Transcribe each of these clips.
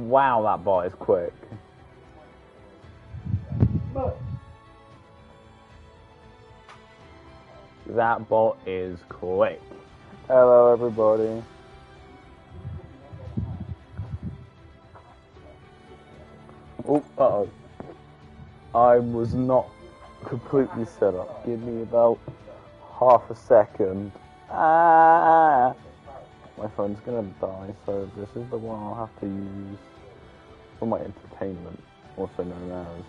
Wow, that bot is quick. That bot is quick. Hello, everybody. Oh, uh-oh. I was not completely set up. Give me about half a second. Ah! My phone's gonna die, so this is the one I'll have to use for my entertainment, also known as,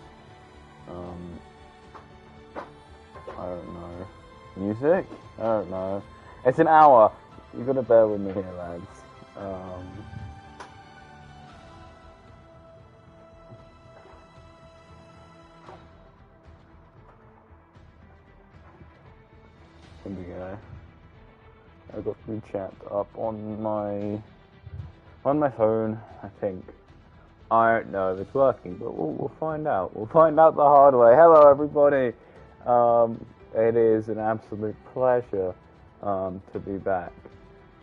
I don't know, music? I don't know. It's an hour. You gotta bear with me here, lads. Here we go. I got some chat up on my phone, I think. I don't know if it's working, but we'll find out. We'll find out the hard way. Hello, everybody. It is an absolute pleasure to be back.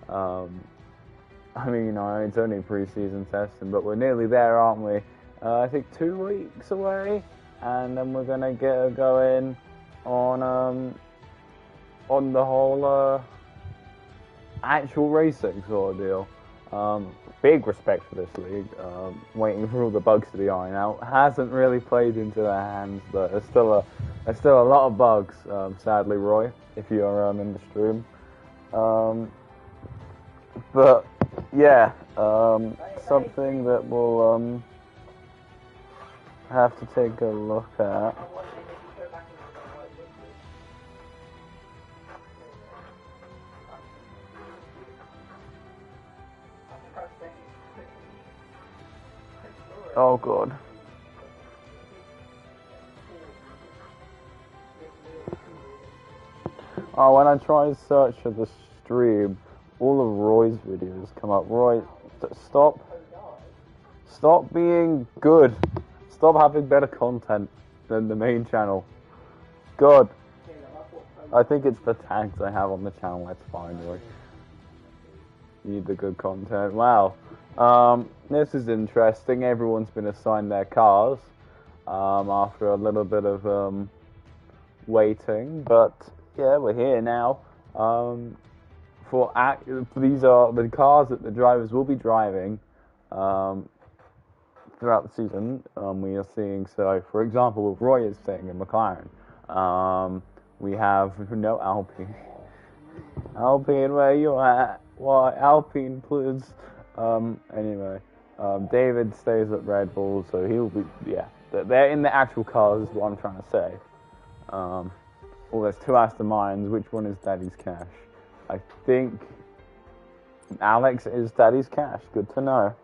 I mean, it's only pre-season testing, but we're nearly there, aren't we? I think 2 weeks away, and then we're gonna get going on the whole actual racing sort of deal. Big respect for this league. Waiting for all the bugs to be ironed out. Hasn't really played into their hands, but there's still a lot of bugs. Sadly, Roy, if you're in the stream. But yeah, something that we'll have to take a look at. Oh god. Oh, when I try to search for the stream, all of Roy's videos come up. Roy, stop being good. Stop having better content than the main channel. God. I think it's the tags I have on the channel. That's fine, Roy. Need the good content. Wow. This is interesting. Everyone's been assigned their cars after a little bit of waiting, but yeah, we're here now. These are the cars that the drivers will be driving throughout the season. We are seeing, so for example, with Roy is staying in McLaren. We have no Alpine. Alpine, where you at? Why Alpine, please? Anyway, David stays at Red Bull, so he'll be, yeah, they're in the actual cars, is what I'm trying to say. Well, there's 2 Aston Martins. Which one is Daddy's Cash? I think Alex is Daddy's Cash. Good to know.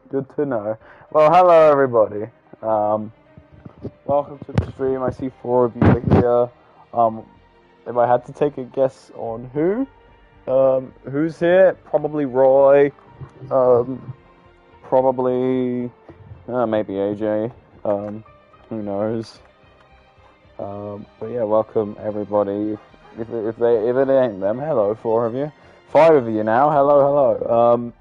Good to know. Well, hello, everybody. Welcome to the stream. I see 4 of you here. If I had to take a guess on who's here, probably Roy. Probably maybe AJ. Who knows? But yeah, welcome everybody. If it ain't them, hello, 4 of you, 5 of you now. Hello.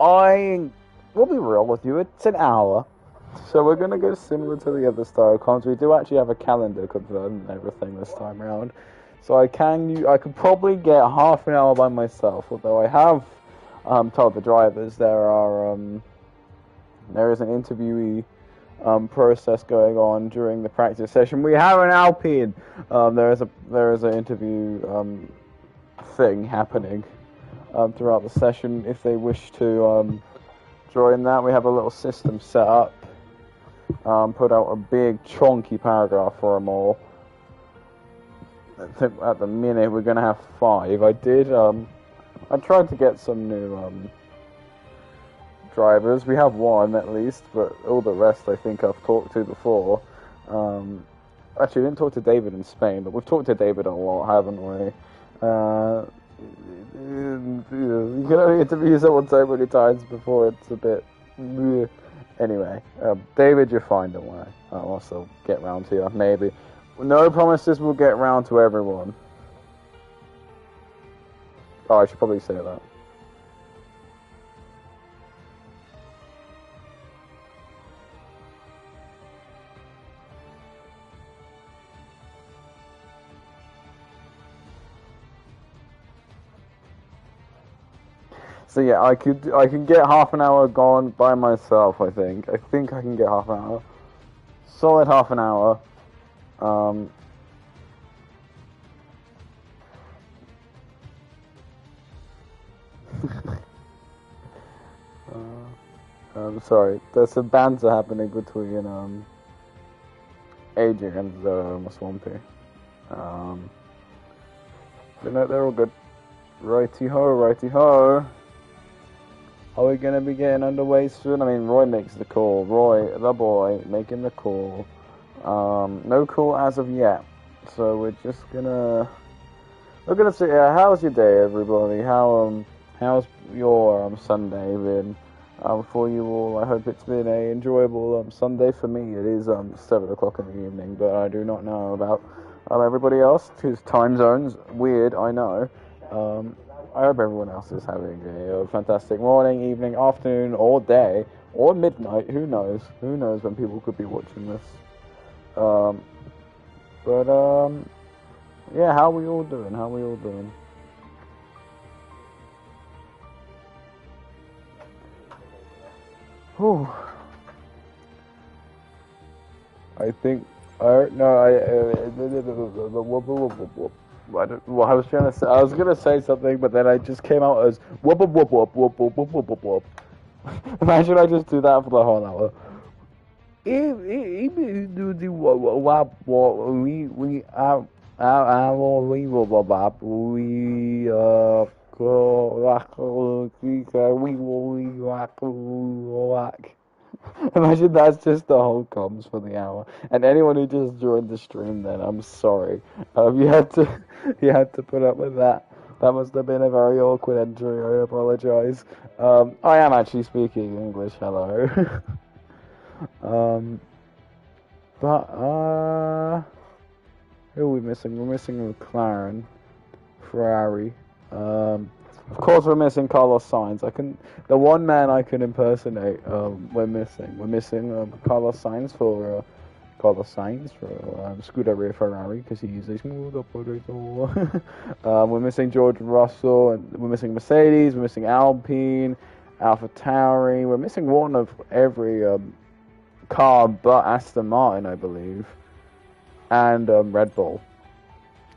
I will be real with you. It's an hour, so we're gonna go similar to the other style cons. We do actually have a calendar confirmed and everything this time around, so I could probably get half an hour by myself. Although I have told the drivers there is an interviewee process going on during the practice session. We have an Alpine. There is an interview thing happening throughout the session. If they wish to join that, we have a little system set up. Put out a big chunky paragraph for them all. I think at the minute we're gonna have 5. I tried to get some new drivers. We have 1 at least, but all the rest I think I've talked to before. Actually, I didn't talk to David in Spain, but we've talked to David a lot, haven't we? You can only interview someone so many times before it's a bit... Anyway, David, you're fine, don't worry. I'll also get round to you, maybe. No promises we'll get round to everyone. Oh, I should probably say that. So yeah, I can get half an hour gone by myself. I think I can get half an hour, solid half an hour. I'm sorry. There's some banter happening between AJ and Swampy. But no, they're all good. Righty ho, righty ho. Are we gonna be getting underway soon? I mean, Roy makes the call. Roy, the boy, making the call. No call as of yet. So we're gonna see. How's your day, everybody? How's your Sunday been? For you all, I hope it's been a enjoyable Sunday. For me, it is 7 o'clock in the evening, but I do not know about everybody else, whose time zone's weird, I know. I hope everyone else is having a fantastic morning, evening, afternoon, or day, or midnight. Who knows? Who knows when people could be watching this? Yeah, how are we all doing? How are we all doing? Whew. I think I was gonna say something, but then I just came out as whoop whoop whoop whoop whoop whoop whoop whoop whoop. Imagine I just do that for the whole hour. Imagine that's just the whole comms for the hour. And anyone who just joined the stream, then I'm sorry. You had to put up with that. That must have been a very awkward entry. I apologize. I am actually speaking English. Hello. Who are we missing? We're missing McLaren, Ferrari. Of course, we're missing Carlos Sainz. The one man I can impersonate. We're missing Carlos Sainz for Scuderia Ferrari because he uses smooth operator. We're missing George Russell, and we're missing Mercedes. We're missing Alpine, AlphaTauri. We're missing one of every car but Aston Martin, I believe, and Red Bull.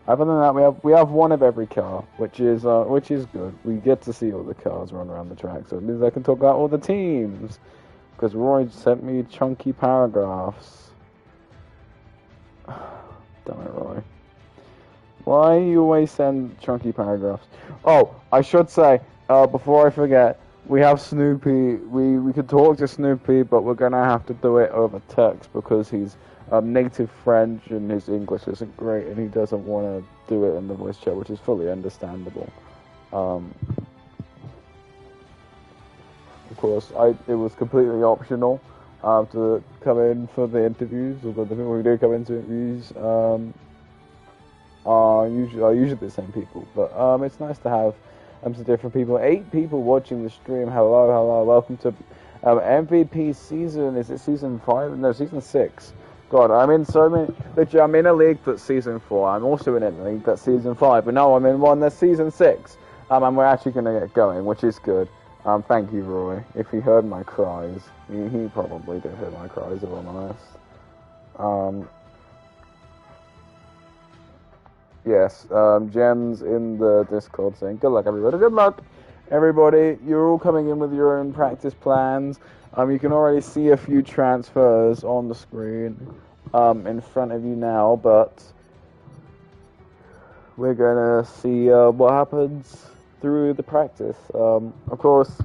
Other than that, we have one of every car, which is good. We get to see all the cars run around the track, so it means I can talk about all the teams. Because Roy sent me chunky paragraphs. Damn it, Roy. Why you always send chunky paragraphs? Oh, I should say before I forget, we have Snoopy. We could talk to Snoopy, but we're gonna have to do it over text because he's native French and his English isn't great, and he doesn't want to do it in the voice chat, which is fully understandable. Of course, it was completely optional to come in for the interviews, although the people who do come into interviews are usually the same people. But it's nice to have some different people. 8 people watching the stream. Hello, welcome to MVP season. Is it season 5? No, season 6. God, I'm in so many. Literally, I'm in a league that's season 4. I'm also in a league that's season 5. But no, I'm in one that's season 6. And we're actually going to get going, which is good. Thank you, Roy. If he heard my cries, he probably did hear my cries, if I'm honest. Yes, Jen's in the Discord saying, good luck, everybody. Good luck, everybody. You're all coming in with your own practice plans. You can already see a few transfers on the screen in front of you now, but we're going to see what happens through the practice. Of course,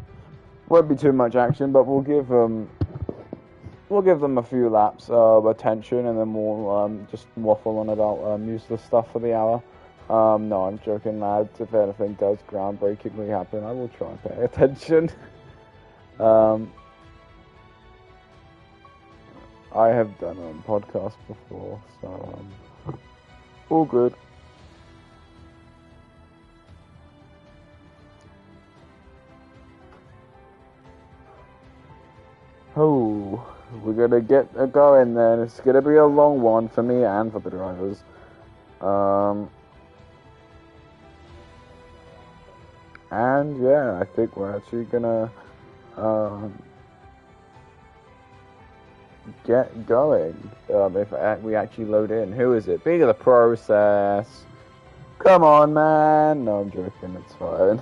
won't be too much action, but we'll give them a few laps of attention, and then we'll just waffle on about useless stuff for the hour. No, I'm joking, lads. If anything does groundbreakingly happen, I will try and pay attention. I have done a podcast before, so all good. Oh, we're gonna get a going then. It's gonna be a long one for me and for the drivers. And yeah, I think we're actually gonna get going. If we actually load in. Who is it? Being of the process. Come on, man. No, I'm joking. It's fine.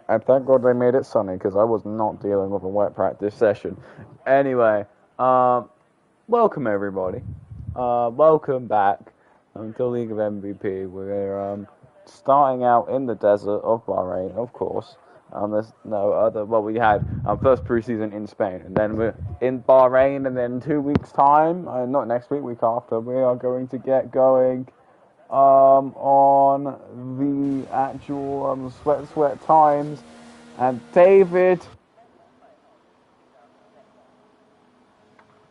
And thank God they made it sunny because I was not dealing with a wet practice session. Anyway, welcome everybody. Welcome back to League of MVP. We're starting out in the desert of Bahrain, of course. There's no other. Well, we had first preseason in Spain, and then we're in Bahrain, and then 2 weeks time, not next week, week after, we are going to get going on the actual sweat times. And David,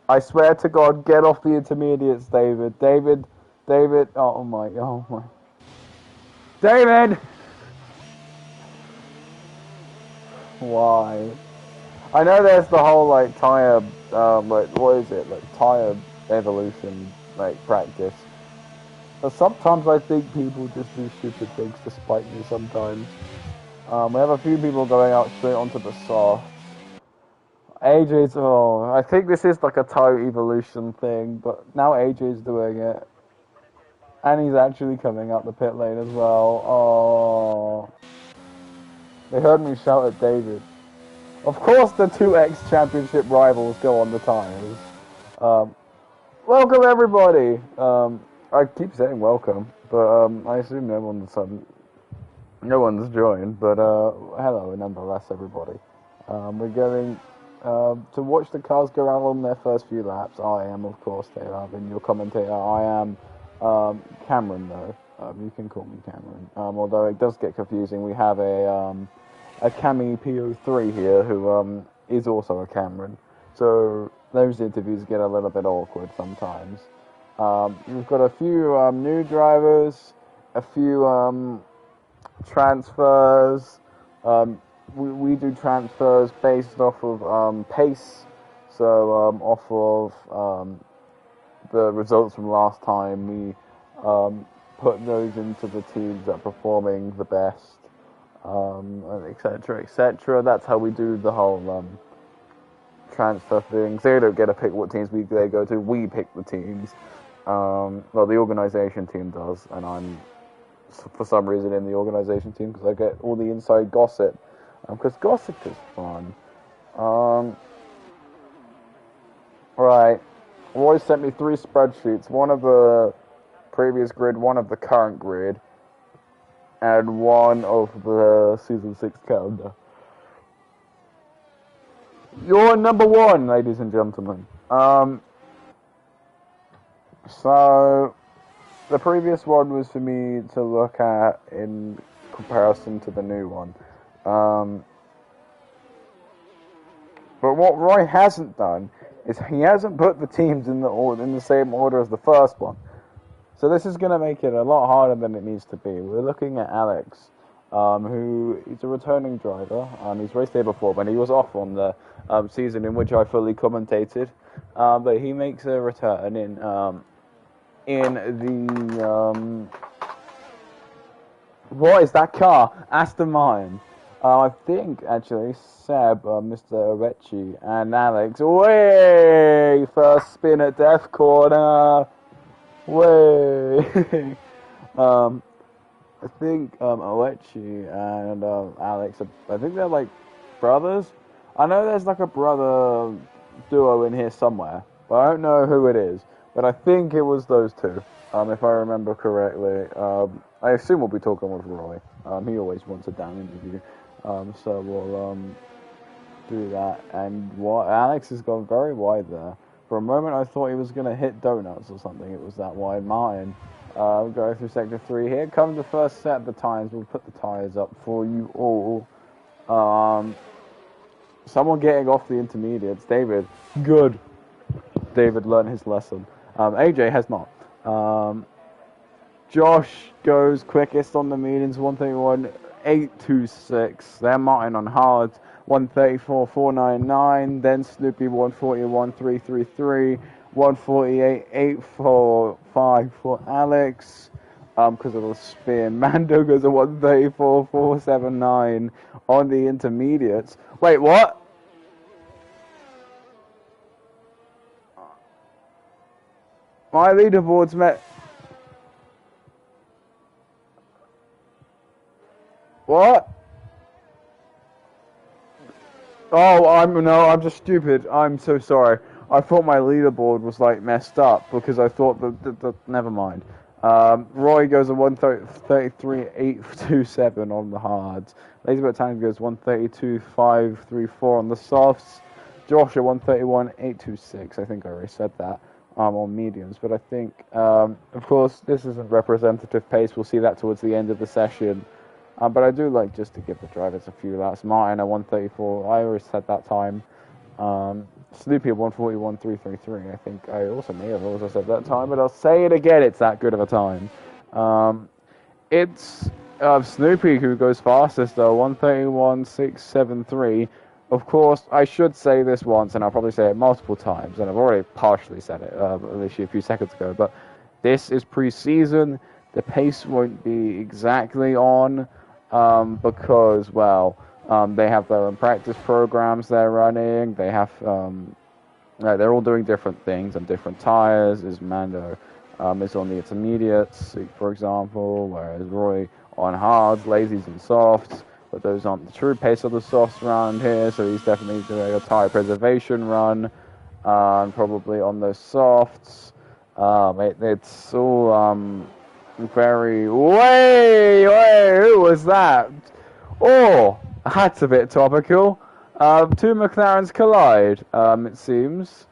I swear to God, get off the intermediates, David. David, oh my, David! Why? I know there's the whole, like, tire, what is it, like, tire evolution, like, practice. But sometimes I think people just do stupid things to spite me sometimes. We have a few people going out straight onto the softs. AJ's, I think this is like a tire evolution thing, but now AJ's doing it. And he's actually coming up the pit lane as well. Oh. They heard me shout at David. Of course the two ex-championship rivals go on the tires. Welcome everybody! I keep saying welcome, but I assume no one's joined, but hello nonetheless everybody. We're going to watch the cars go out on their first few laps. I am, of course, been your commentator. I am Cameron, though. You can call me Cameron. Although it does get confusing. We have a Cami PO3 here who is also a Cameron. So those interviews get a little bit awkward sometimes. We've got a few new drivers, a few transfers. We do transfers based off of pace, so off of the results from last time, we put those into the teams that are performing the best, etc., etc. That's how we do the whole transfer thing. So they don't get to pick what teams they go to. We pick the teams. Well, the organisation team does, and I'm for some reason in the organisation team because I get all the inside gossip. Because gossip is fun. Right. Roy sent me 3 spreadsheets. One of the previous grid, one of the current grid, and one of the Season 6 calendar. You're number 1, ladies and gentlemen. So, the previous one was for me to look at in comparison to the new one. But what Roy hasn't done is he hasn't put the teams in the same order as the first one. So this is going to make it a lot harder than it needs to be. We're looking at Alex, who is a returning driver. He's raced here before, but he was off on the season in which I fully commentated. But he makes a return in the what is that car? Aston Martin. I think, actually, Seb, Mr. Orechi, and Alex, way! First spin at Death Corner, way! I think Orechi and Alex, I think they're like brothers. I know there's like a brother duo in here somewhere, but I don't know who it is. But I think it was those two, if I remember correctly. I assume we'll be talking with Roy. He always wants a down interview. So we'll do that. And what Alex has gone very wide there. For a moment, I thought he was going to hit donuts or something. It was that wide. Martin, go through sector 3. Here comes the first set of the tires. We'll put the tires up for you all. Someone getting off the intermediates. David, good. David learned his lesson. AJ has not. Josh goes quickest on the medians, 131.826. Then Martin on hards, 134.499. Then Snoopy, 141.333. 148.845 for Alex. because of the spin. Mando goes a 134.479 on the intermediates. Wait, what? My leaderboard's met. What? Oh, I'm just stupid. I'm so sorry. I thought my leaderboard was like messed up because I thought that never mind. Roy goes a 133.827 on the hards. Laserboat Tank goes 132.534 on the softs. Josh at 131.826. I think I already said that on mediums, but I think of course this isn't representative pace. We'll see that towards the end of the session. But I do like just to give the drivers a few laps. Martin at 134. I always said that time. Snoopy at 141.333. I think I also may have also said that time, but I'll say it again. It's that good of a time. It's Snoopy who goes fastest though, 131.673. Of course, I should say this once, and I'll probably say it multiple times, and I've already partially said it, literally a few seconds ago. But this is pre-season. The pace won't be exactly on because, well, they have their own practice programs they're running. They have, they're all doing different things on different tires. Is Mando is on the intermediates, for example, whereas Roy on hards, lazies, and softs. But those aren't the true pace of the softs around here, so he's definitely doing a tire preservation run, probably on those softs. It's all very... Wait, who was that? Oh, that's a bit topical. Two McLarens collide, it seems.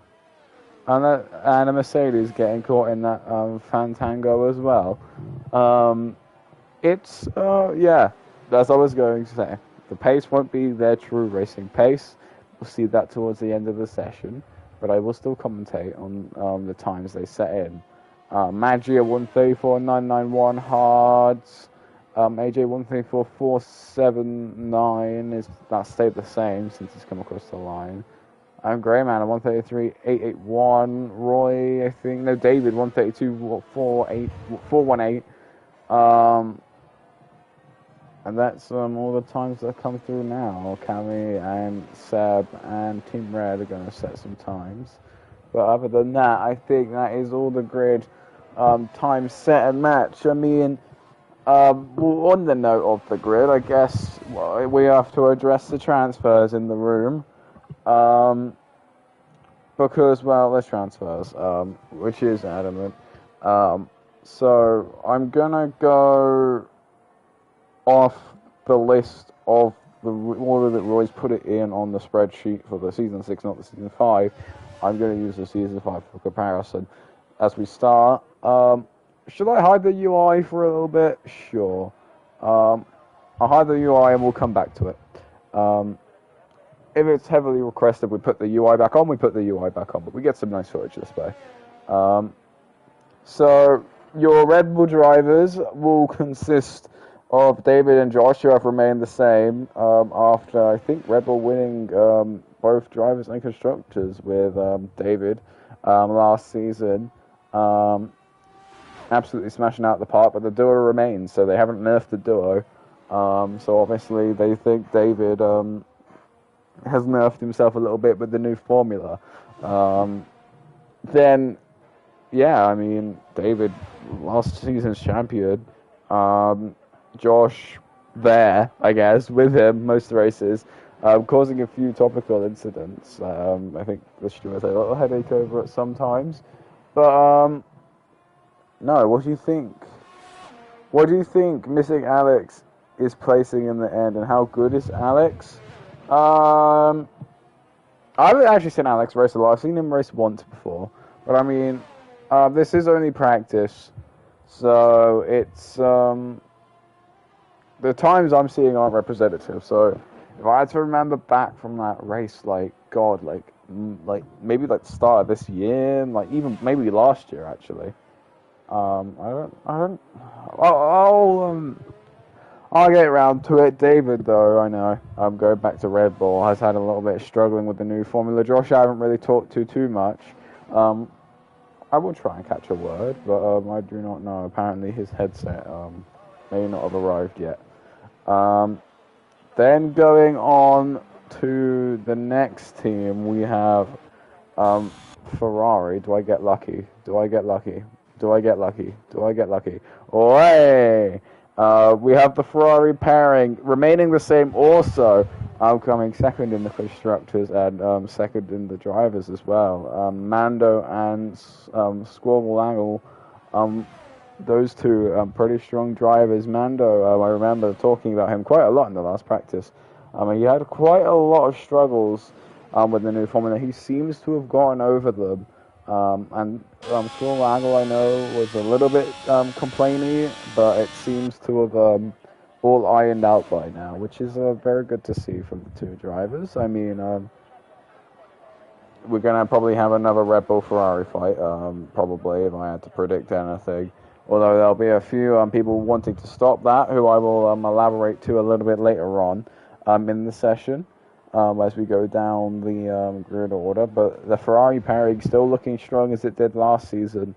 And a Mercedes getting caught in that Fantango as well. Yeah, as I was going to say, the pace won't be their true racing pace. We'll see that towards the end of the session, but I will still commentate on the times they set in. Maggi at 134.991 hards. AJ 134.479 that stayed the same since he's come across the line. Greyman at 133.881. Roy, I think, no, David 132.418. And that's all the times that come through now. Cammy and Seb and Team Red are going to set some times. But other than that, I think that is all the grid time set and match. I mean, on the note of the grid, I guess we have to address the transfers in the room. Because, well, there's transfers, which is adamant. So I'm going to go off the list of the order that Roy's put it in on the spreadsheet for the Season 6, not the Season 5. I'm going to use the Season 5 for comparison as we start. Should I hide the UI for a little bit? Sure. I'll hide the UI and we'll come back to it. If it's heavily requested, we put the UI back on, but we get some nice footage this way. So, your Red Bull drivers will consist of David and Josh, who have remained the same after, I think, Red Bull winning both drivers and constructors with David last season. Absolutely smashing out the park, but the duo remains, so they haven't nerfed the duo. So obviously they think David has nerfed himself a little bit with the new formula. Then, yeah, I mean, David, last season's champion. Josh there, I guess, with him most races, causing a few topical incidents. I think the stewards had a little headache over it sometimes. But, no, what do you think? What do you think Missing Alex is placing in the end, and how good is Alex? I haven't actually seen Alex race a lot. I've seen him race once before. But, I mean, this is only practice. So, it's... the times I'm seeing aren't representative, so if I had to remember back from that race, like, God, maybe the start of this year, like, even maybe last year, actually. I'll get around to it. David, though, I know, going back to Red Bull, has had a little bit of struggling with the new formula. Josh, I haven't really talked to too much. I will try and catch a word, but I do not know. Apparently his headset may not have arrived yet. Then going on to the next team, we have Ferrari. Do I get lucky? Do I get lucky? Do I get lucky? Do I get lucky? Oi! We have the Ferrari pairing remaining the same also. Coming second in the constructors and second in the drivers as well. Mando and Squirrel Angle, those two pretty strong drivers. Mando, I remember talking about him quite a lot in the last practice. He had quite a lot of struggles with the new formula. He seems to have gotten over them. And Squirrel Angle, I know, was a little bit complainy, but it seems to have all ironed out by now, which is very good to see from the two drivers. I mean, we're going to probably have another Red Bull Ferrari fight, probably, if I had to predict anything. Although there'll be a few people wanting to stop that, who I will elaborate to a little bit later on in the session. As we go down the grid order, but the Ferrari pairing still looking strong as it did last season.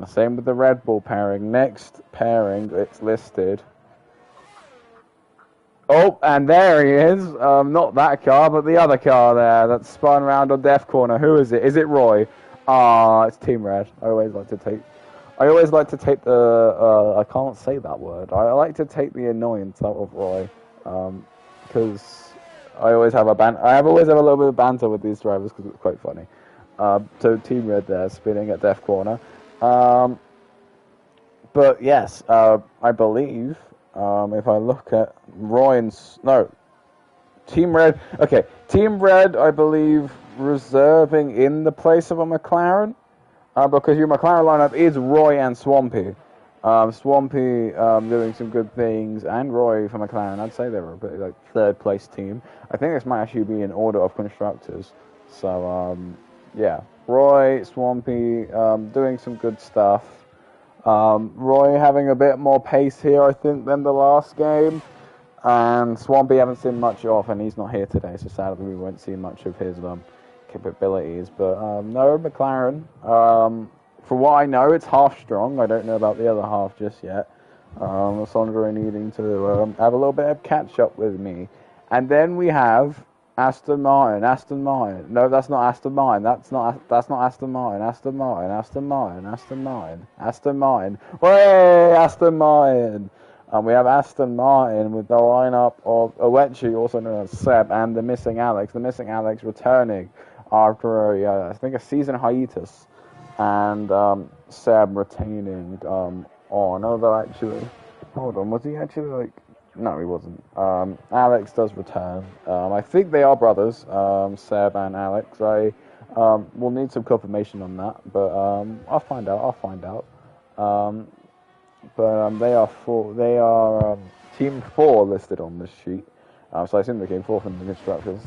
Same with the Red Bull pairing. Next pairing, it's listed. Oh, and there he is. Not that car, but the other car there that spun around on Death Corner. Who is it? Is it Roy? It's Team Red. I always like to take the. I can't say that word. I like to take the annoyance out of Roy, because I always have I always have a little bit of banter with these drivers because it's quite funny. So Team Red there spinning at Death Corner. But yes, I believe if I look at Roy and Team Red. Okay, Team Red, I believe reserving in the place of a McLaren, because your McLaren lineup is Roy and Swampy. Swampy doing some good things, and Roy for McLaren. I'd say they were a bit like third place team. I think this might actually be in order of constructors. So yeah, Roy, Swampy doing some good stuff. Roy having a bit more pace here, I think, than the last game. And Swampy haven't seen much of, and he's not here today, so sadly we won't see much of his capabilities. But no, McLaren. For what I know, it's half strong. I don't know about the other half just yet. Sandra needing to have a little bit of catch up with me. And then we have Aston Martin. No, that's not Aston Martin. That's not Aston Martin. Aston Martin. Way, Aston Martin. We have Aston Martin with the lineup of Owechi, also known as Seb, and the missing Alex. The missing Alex returning after I think a season hiatus. And Seb retaining although actually, hold on, was he actually no, he wasn't. Alex does return. I think they are brothers, Seb and Alex. I will need some confirmation on that, but I'll find out. But they are team 4 listed on this sheet, so I assume they came 4th in the constructors.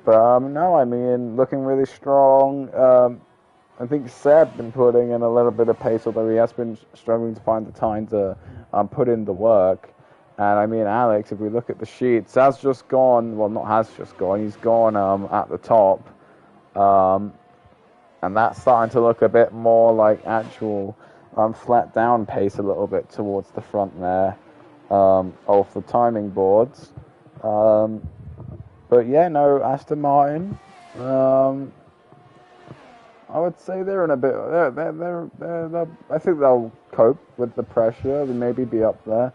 But no, I mean, looking really strong. I think Seb's been putting in a little bit of pace, although he has been struggling to find the time to put in the work. And I mean, Alex, if we look at the sheets, he's gone at the top. And that's starting to look a bit more like actual flat down pace a little bit towards the front there of the timing boards. But yeah, no, Aston Martin. I would say they're in a bit. They're I think they'll cope with the pressure. They maybe be up there,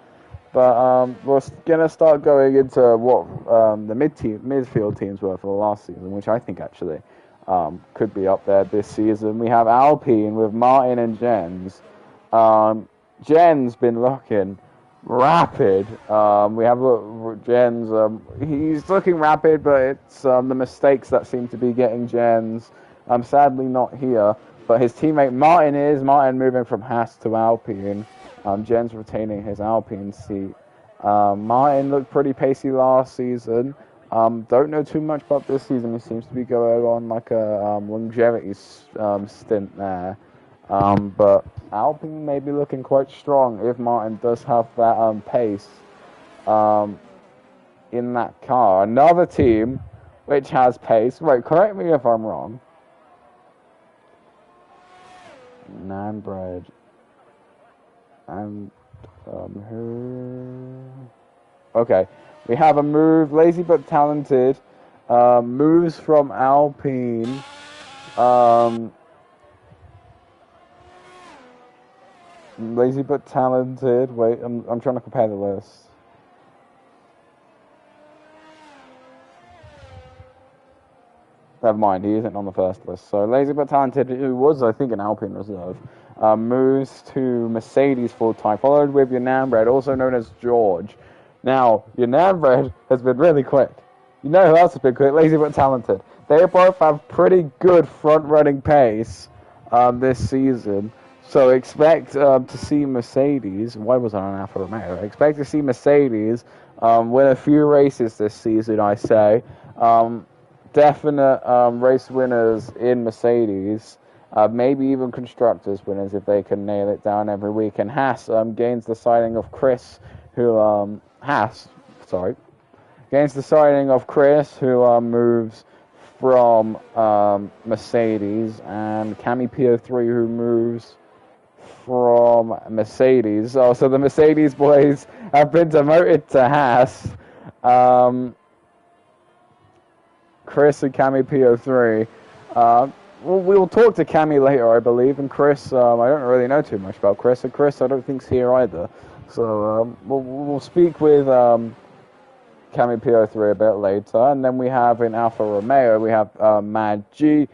but we're gonna start going into what the midfield teams were for the last season, which I think actually could be up there this season. We have Alpine with Martin and Jens. Jen's been looking rapid. We have Jens. He's looking rapid, but it's the mistakes that seem to be getting Jens. Sadly not here, but his teammate Martin moving from Haas to Alpine. Jens retaining his Alpine seat. Martin looked pretty pacey last season. Don't know too much about this season. He seems to be going on like a longevity stint there. But Alpine may be looking quite strong if Martin does have that pace in that car. Another team which has pace. Wait, correct me if I'm wrong. Nan Bread. And who? Okay, we have a move, lazy but talented. Moves from Alpine. Lazy but talented. Wait, I'm trying to compare the list. Never mind, he isn't on the first list. So lazy but talented, who was I think an Alpine reserve, moves to Mercedes full time, followed with Yanambred, also known as George. Now, Yanambred has been really quick. You know who else has been quick? Lazy but talented. They both have pretty good front running pace this season. So expect to see Mercedes. Why was I on Alfa Romeo? Expect to see Mercedes win a few races this season. I say definite race winners in Mercedes. Maybe even constructors winners if they can nail it down every week. And Haas gains the signing of Chris, who gains the signing of Chris, who moves from Mercedes, and Cami P03, who moves from Mercedes. Oh, so the Mercedes boys have been demoted to Haas. Chris and Cami P03. We'll talk to Cami later, I believe, and Chris, I don't really know too much about Chris, and Chris I don't think's here either. So we'll speak with Cami P03 a bit later, and then we have in Alfa Romeo, we have Mad G,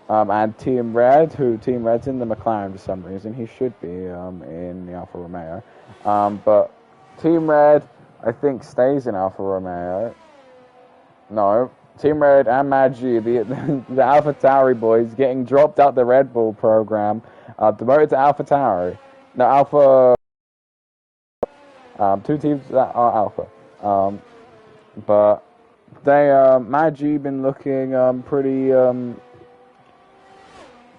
and Team Red, who Team Red's in the McLaren for some reason. He should be in the Alfa Romeo. But Team Red, I think, stays in Alfa Romeo. No, Team Red and Mad G, the AlphaTauri boys, getting dropped out the Red Bull program, demoted to AlphaTauri. No, Alpha. Two teams that are Alpha. But they, Mad G, been looking pretty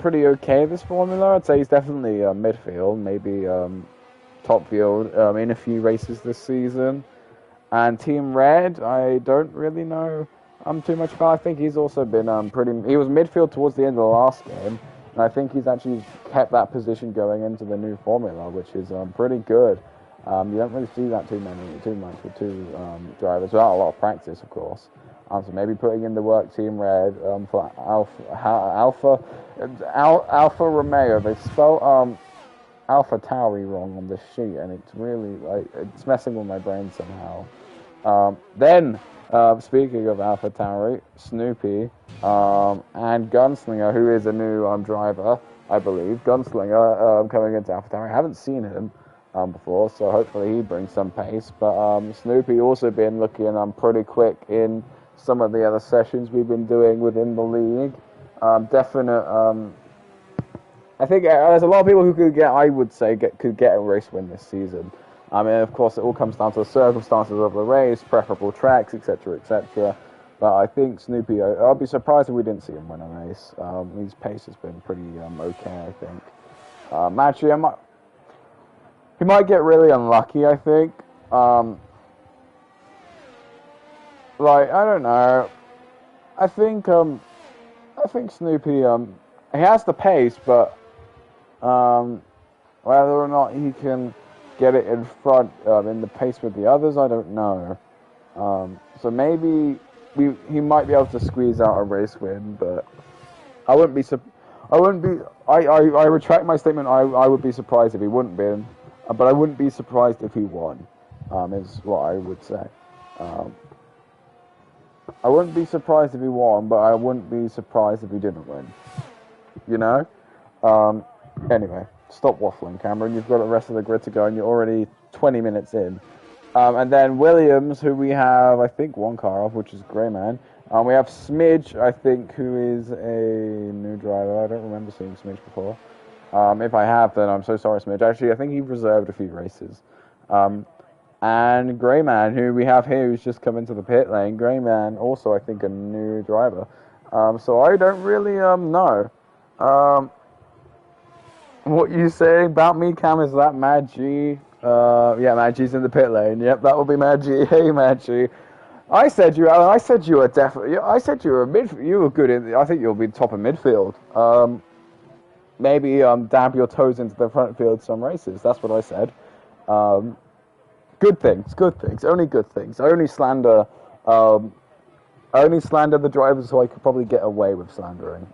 okay this formula. I'd say he's definitely midfield, maybe top field in a few races this season. And Team Red, I don't really know too much about. I think he's also been he was midfield towards the end of the last game, and I think he's actually kept that position going into the new formula, which is pretty good. You don't really see that too much with two drivers, without a lot of practice, of course. So maybe putting in the work, Team Red, for Alfa Romeo. They spell AlphaTauri wrong on this sheet, and it's really it's messing with my brain somehow. Then, speaking of AlphaTauri, Snoopy and Gunslinger, who is a new driver, I believe. Gunslinger coming into AlphaTauri. I haven't seen him before, so hopefully he brings some pace. But Snoopy also been looking pretty quick in some of the other sessions we've been doing within the league. I think there's a lot of people who could get a race win this season. I mean, of course, it all comes down to the circumstances of the race, preferable tracks, etc., etc. But I think Snoopy, I'll be surprised if we didn't see him win a race. His pace has been pretty okay, I think. Actually, he might get really unlucky, I think. I don't know. I think Snoopy, he has the pace, but whether or not he can get it in front in the pace with the others, I don't know. So maybe he might be able to squeeze out a race win, but I retract my statement. I would be surprised if he wouldn't win, but I wouldn't be surprised if he won. Is what I would say. I wouldn't be surprised if he won, but I wouldn't be surprised if he didn't win. You know? Anyway, stop waffling, Cameron. You've got the rest of the grid to go, and you're already 20 minutes in. And then Williams, who we have, I think, one car off, which is Greyman. We have Smidge, I think, who is a new driver. I don't remember seeing Smidge before. If I have, then I'm so sorry, Smidge. Actually, I think he reserved a few races. And Greyman, who we have here, who's just come into the pit lane. Greyman, also, I think, a new driver. So I don't really know. What you say about me, Cam, is that Mad G? Yeah, Mad G's in the pit lane. Yep, that will be Mad G. Hey, Mad G. I said you were definitely. I said you were you were good in. I think you'll be top of midfield. maybe dab your toes into the front field some races. That's what I said. Good things, only good things. I only slander the drivers who I could probably get away with slandering.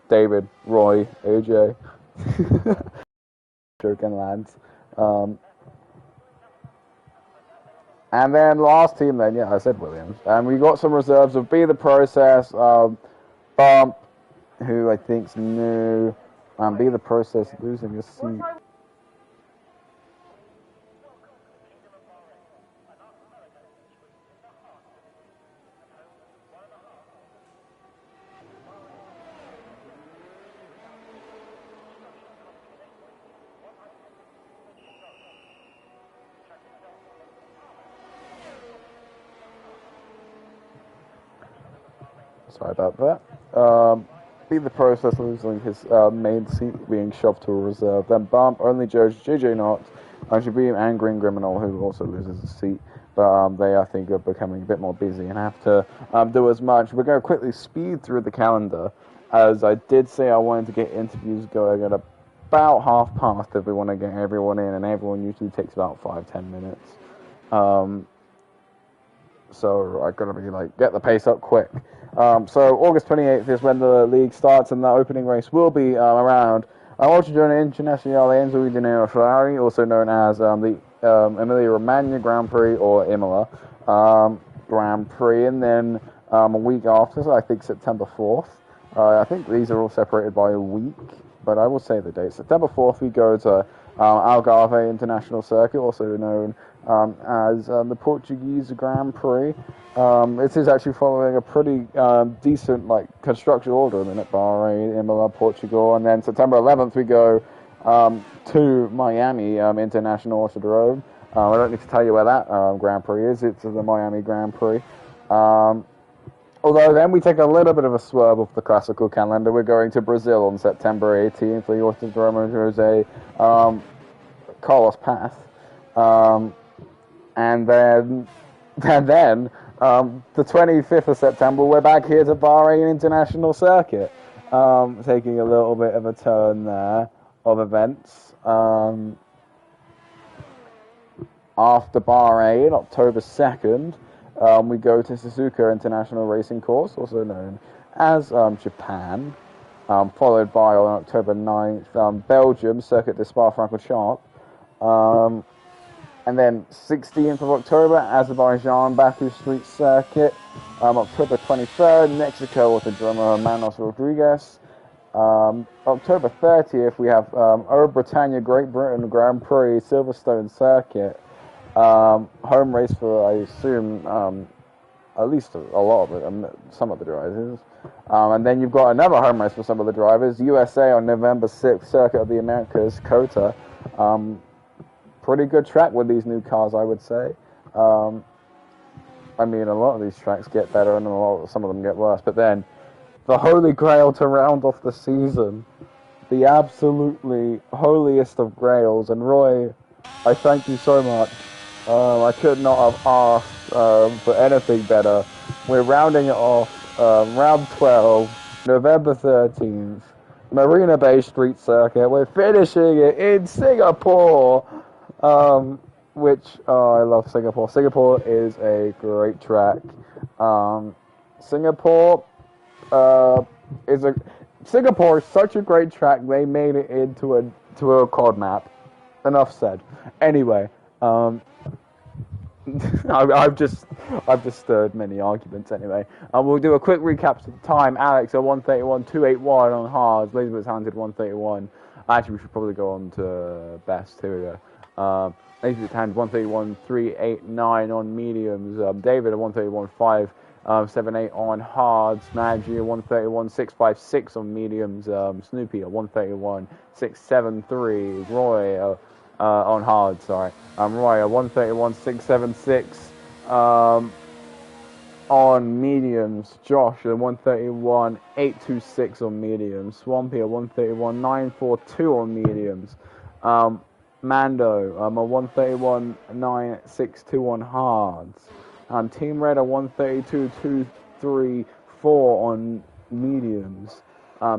David, Roy, AJ, joking lads. And then last team, then yeah, I said Williams, and we got some reserves of Be the Process, Bump, who I think's new, Be the Process losing a seat. Sorry about that. Be the Process losing his main seat, being shoved to a reserve. Then Bump, Only Judge, JJ Knott, Shabim, and Green Criminal, who also loses a seat. But they, I think, are becoming a bit more busy and have to do as much. We're going to quickly speed through the calendar, as I did say I wanted to get interviews going at about past if we want to get everyone in, and everyone usually takes about 5-10 minutes. So I gotta be like, get the pace up quick. So August 28th is when the league starts, and the opening race will be around Autodrone Internazionale Enzo Di Nero Ferrari, also known as the Emilia-Romagna Grand Prix or Imola Grand Prix, and then a week after, so I think September 4th. I think these are all separated by a week, but I will say the date. September 4th, we go to Algarve International Circuit, also known as the Portuguese Grand Prix. It is actually following a pretty decent construction order at Bahrain, Imola, Portugal, and then September 11th we go to Miami International Autodrome. I don't need to tell you where that Grand Prix is. It's the Miami Grand Prix. Although then we take a little bit of a swerve off the classical calendar. We're going to Brazil on September 18th for the Autodromo Jose Carlos Paz. And then the 25th of September, we're back here to Bahrain International Circuit, taking a little bit of a turn there of events. After Bahrain, October 2nd, we go to Suzuka International Racing Course, also known as Japan, followed by on October 9th, Belgium, Circuit de Spa-Francorchamps. And then 16th of October, Azerbaijan, Baku Street Circuit. October 23rd, Mexico, Autodromo Manos Rodriguez. October 30th, we have Britannia Great Britain Grand Prix, Silverstone Circuit. Home race for, I assume, at least a lot of it, some of the drivers. And then you've got another home race for some of the drivers, USA on November 6th, Circuit of the Americas, COTA. Pretty good track with these new cars, I would say. I mean, a lot of these tracks get better and some of them get worse. But then, the holy grail to round off the season, the absolutely holiest of grails. And Roy, I thank you so much. I could not have asked for anything better. We're rounding it off, round 12, November 13th, Marina Bay Street Circuit. We're finishing it in Singapore. Which I love Singapore. Singapore is a great track. Singapore is such a great track. They made it into a COD map. Enough said. Anyway, I've just stirred many arguments. Anyway, we'll do a quick recap to the time. Alex at 131.281 on hards. Elizabeth Talented 131. Actually, we should probably go on to best. Here we go. Nathan's hand 131.389 on mediums. David at 131.578 on hards. Maggie at 131.656 on mediums. Snoopy at 131.673. Roy on hards. Sorry. Roy at 131.676 on mediums. Josh at 131.826 on mediums. Swampy at 131.942 on mediums. Mando, a 131.962 on hards. Team Red, a 132.234 on mediums.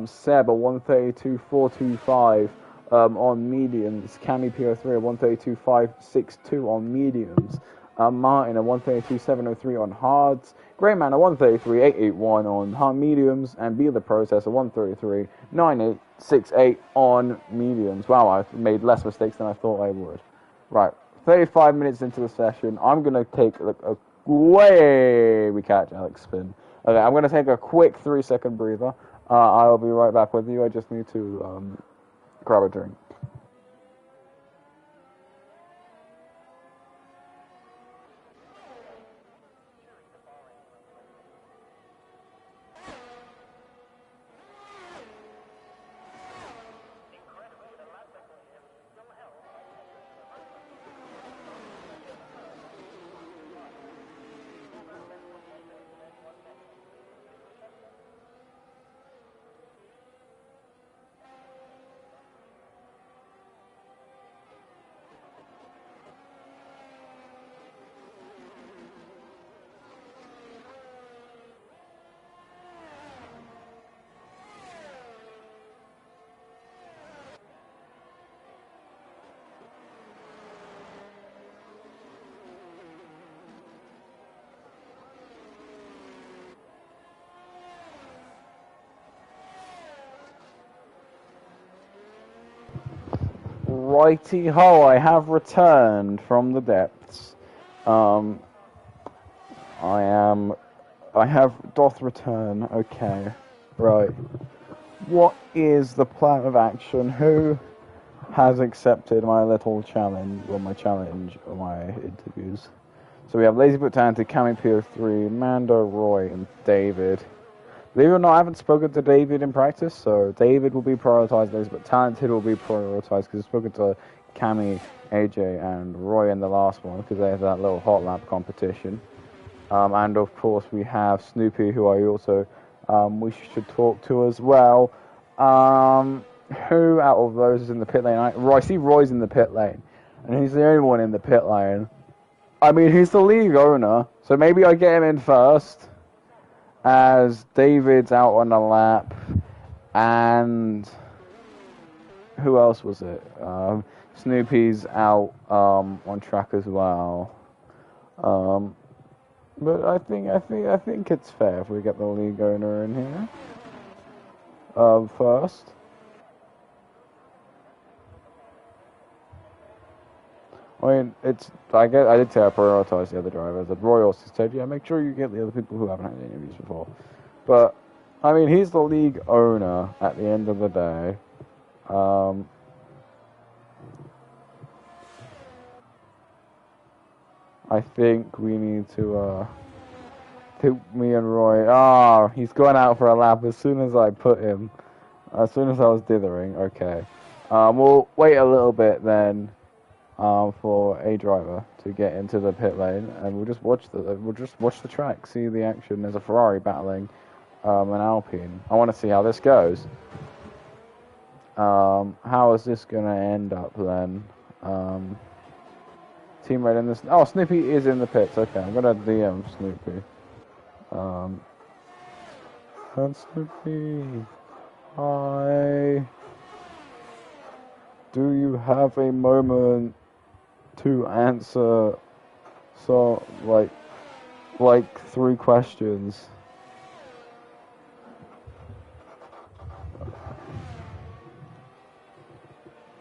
Seb a 132.425 on mediums. Cammy PO3 a 132.562 on mediums. Martin a 132.703 on hards. Greyman a 133.881 on hard mediums. And Be the Process a 133.9868 on mediums. Wow, I've made less mistakes than I thought I would. Right, 35 minutes into the session. I'm going to take a we catch Alex spin. Okay, I'm going to take a quick 3-second breather. I'll be right back with you. I just need to grab a drink. Righty ho, I have returned from the depths. I doth return. Okay, right. What is the plan of action? Who has accepted my little challenge, or my interviews? So we have Lazyfoot Talented, Cammy PO3, Mando, Roy, and David. Believe it or not, I haven't spoken to David in practice, so David will be prioritised, but Talented will be prioritised because I've spoken to Cammy, AJ, and Roy in the last one because they have that little hot lap competition. And of course, we have Snoopy, who I also we should talk to as well. Who out of those is in the pit lane? I see Roy's in the pit lane, and he's the only one in the pit lane. I mean, he's the league owner, so maybe I get him in first. As David's out on the lap, and who else was it? Snoopy's out on track as well. But I think it's fair if we get the league owner in here first. I mean, I did say I prioritise the other drivers. That Roy also said, yeah, make sure you get the other people who haven't had interviews before. But, I mean, he's the league owner at the end of the day. I think we need to, me and Roy, he's gone out for a lap as soon as I put him, as soon as I was dithering, okay. We'll wait a little bit then. For a driver to get into the pit lane, and we'll just watch the track, see the action. There's a Ferrari battling an Alpine. I want to see how this goes. How is this gonna end up then? Team readiness. Oh, Snoopy is in the pits. Okay, I'm gonna DM Snoopy. And Snoopy, hi. Do you have a moment to answer like 3 questions?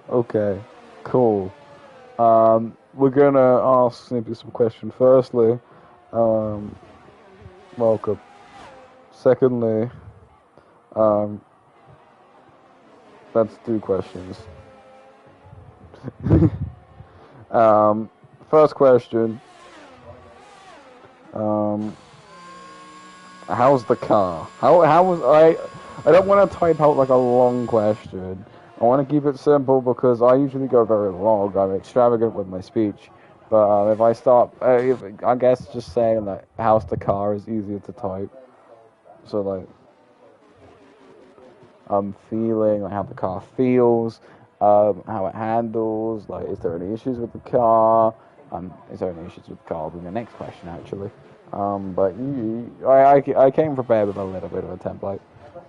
Okay, cool. We're gonna ask Snoopy some questions. Firstly, welcome. Secondly, let's do questions. First question. How's the car? How was I don't want to type out like a long question. I want to keep it simple because I usually go very long. I'm extravagant with my speech. But if I start, I guess just saying like how's the car is easier to type. So like I'm feeling like how the car feels. How it handles, like, is there any issues with the car? Is there any issues with the car? Will be the next question, actually. But I came prepared with a little bit of a template.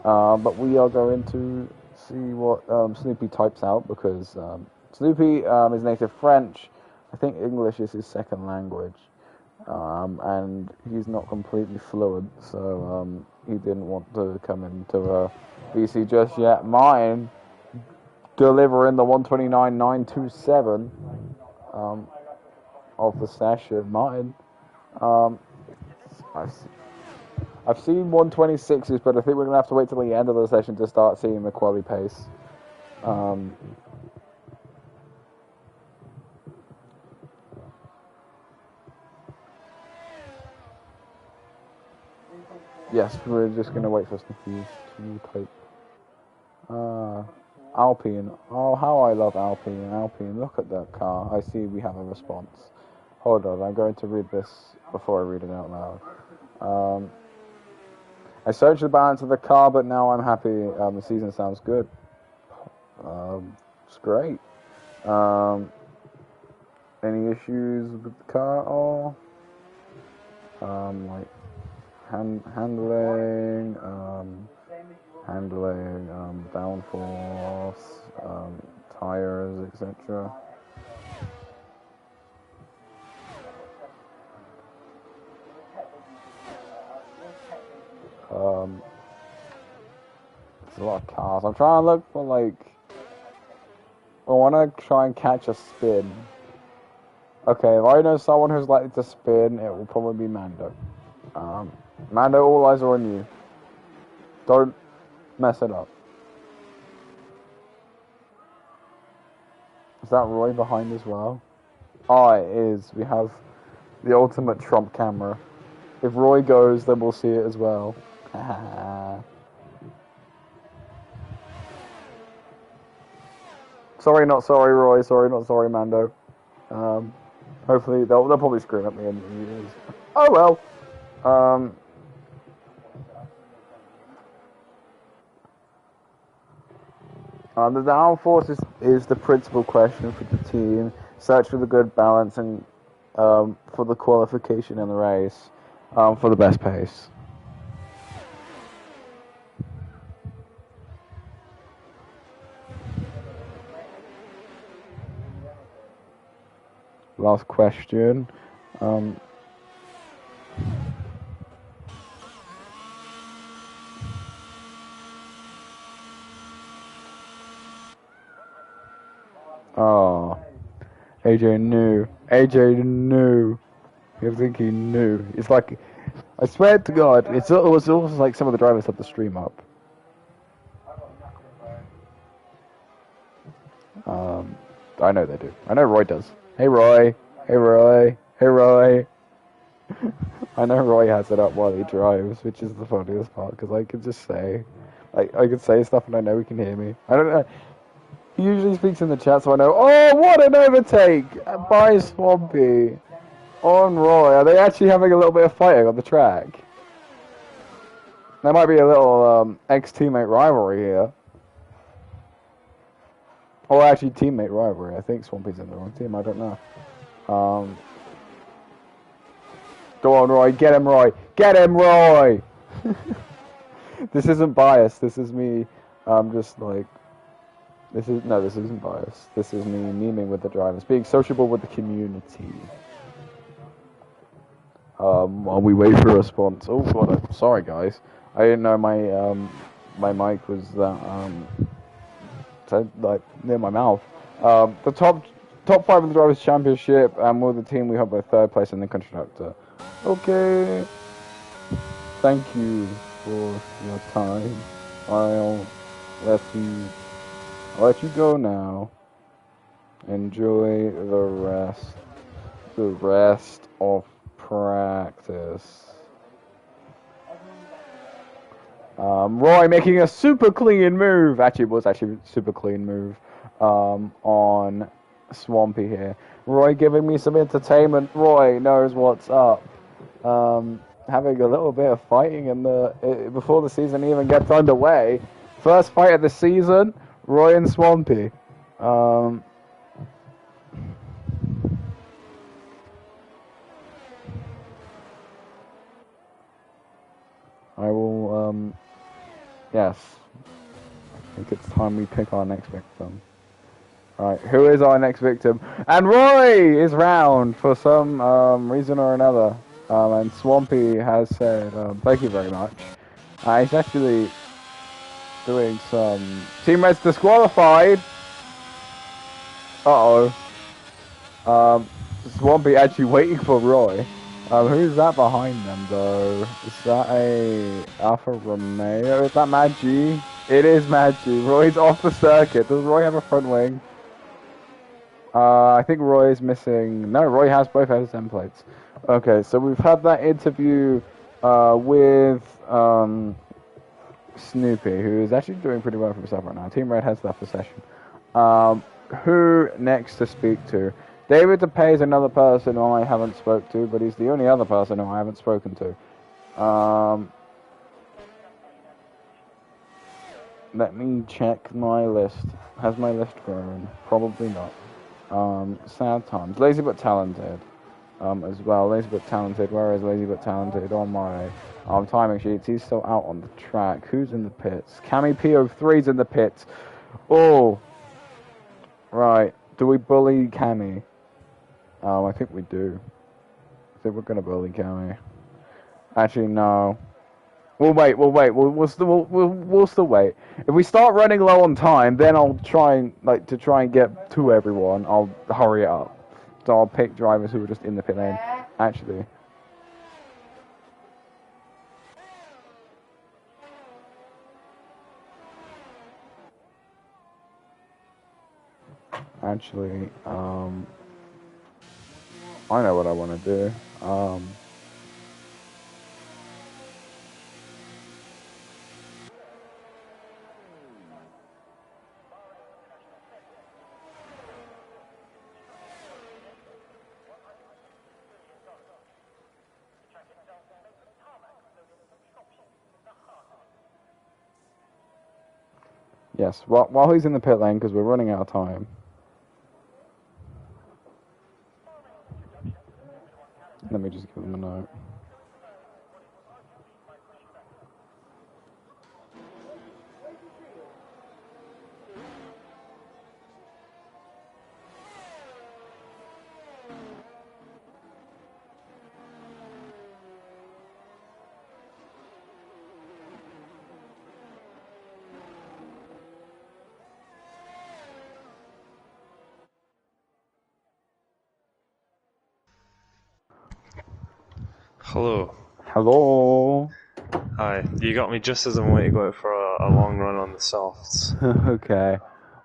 But we are going to see what Snoopy types out because Snoopy is native French. I think English is his second language. And he's not completely fluent, so he didn't want to come into BC just yet. Martin delivering the 129.927 of the session. Martin, I've seen 126s, but I think we're going to have to wait till the end of the session to start seeing the quali pace. Yes, we're just going to wait for Snoopy to type. Alpine. Oh, how I love Alpine. Alpine, look at that car. I see we have a response. Hold on, I'm going to read this before I read it out loud. I searched the balance of the car, but now I'm happy. The season sounds good. It's great. Any issues with the car at all? Like handling, downforce, tires, etc. There's a lot of cars. I'm trying to look for like. I want to try and catch a spin. Okay, if I know someone who's likely to spin, it will probably be Mando. Mando, all eyes are on you. Don't mess it up. Is that Roy behind as well? Oh, it is. We have the ultimate Trump camera. If Roy goes, then we'll see it as well. Sorry, not sorry, Roy. Sorry, not sorry, Mando. Hopefully, they'll probably scream at me in years. Oh well. The downforce is the principal question for the team. Search for the good balance and for the qualification in the race for the best pace. Last question. Oh, AJ knew. AJ knew. I think he knew. It's like, I swear to God, it was almost like some of the drivers had the stream up. I know they do. I know Roy does. Hey Roy. Hey Roy. Hey Roy. I know Roy has it up while he drives, which is the funniest part, because I could just say, like, I could say stuff and I know he can hear me. I don't know. He usually speaks in the chat, so I know. Oh, what an overtake by Swampy on Roy. Are they actually having a little bit of fighting on the track? There might be a little ex-teammate rivalry here. Or actually teammate rivalry. I think Swampy's in the wrong team. I don't know. Go on, Roy. Get him, Roy. Get him, Roy! This isn't biased. This is me just like... This isn't biased. This is me memeing with the drivers. Being sociable with the community. While we wait for a response. Oh, God. I'm sorry, guys. I didn't know my mic was that... like near my mouth. The top 5 of the Drivers' Championship, and with the team we have by 3rd place in the constructor. Okay. Thank you for your time. I'll let you go now. Enjoy the rest of practice. Roy making a super clean move. Actually, it was actually a super clean move on Swampy here. Roy giving me some entertainment. Roy knows what's up. Having a little bit of fighting before the season even gets underway. First fight of the season, Roy and Swampy. I will Yes. I think it's time we pick our next victim. Right, who is our next victim? And Roy is round for some reason or another. And Swampy has said, thank you very much. He's actually doing some... Team Red's disqualified! Uh-oh. Swampy actually waiting for Roy. Who's that behind them, though? Is that a Alfa Romeo? Is that Mad G? It is Mad G. Roy's off the circuit. Does Roy have a front wing? I think Roy is missing... No, Roy has both SSM plates. Okay, so we've had that interview with Snoopy, who is actually doing pretty well for himself right now. Team Red has left the session. Who next to speak to? David DePay is another person who I haven't spoke to, but he's the only other person who I haven't spoken to. Let me check my list. Has my list grown? Probably not. Sad times. Lazy but talented. As well. Lazy but talented. Where is Lazy but talented on my timing sheets? He's still out on the track. Who's in the pits? Cami PO3's in the pits. Oh. Right. Do we bully Cami? I think we do. I think we're gonna bully Cami. Actually, no. We'll wait. We'll still wait. If we start running low on time, then I'll try and get to everyone. I'll hurry it up. So I'll pick drivers who are just in the pit lane. Actually. I know what I want to do. Yes, while he's in the pit lane, because we're running out of time. Let me just give him a note. Hello. Hello. Hi. You got me just as I'm waiting to go out for a long run on the softs. Okay.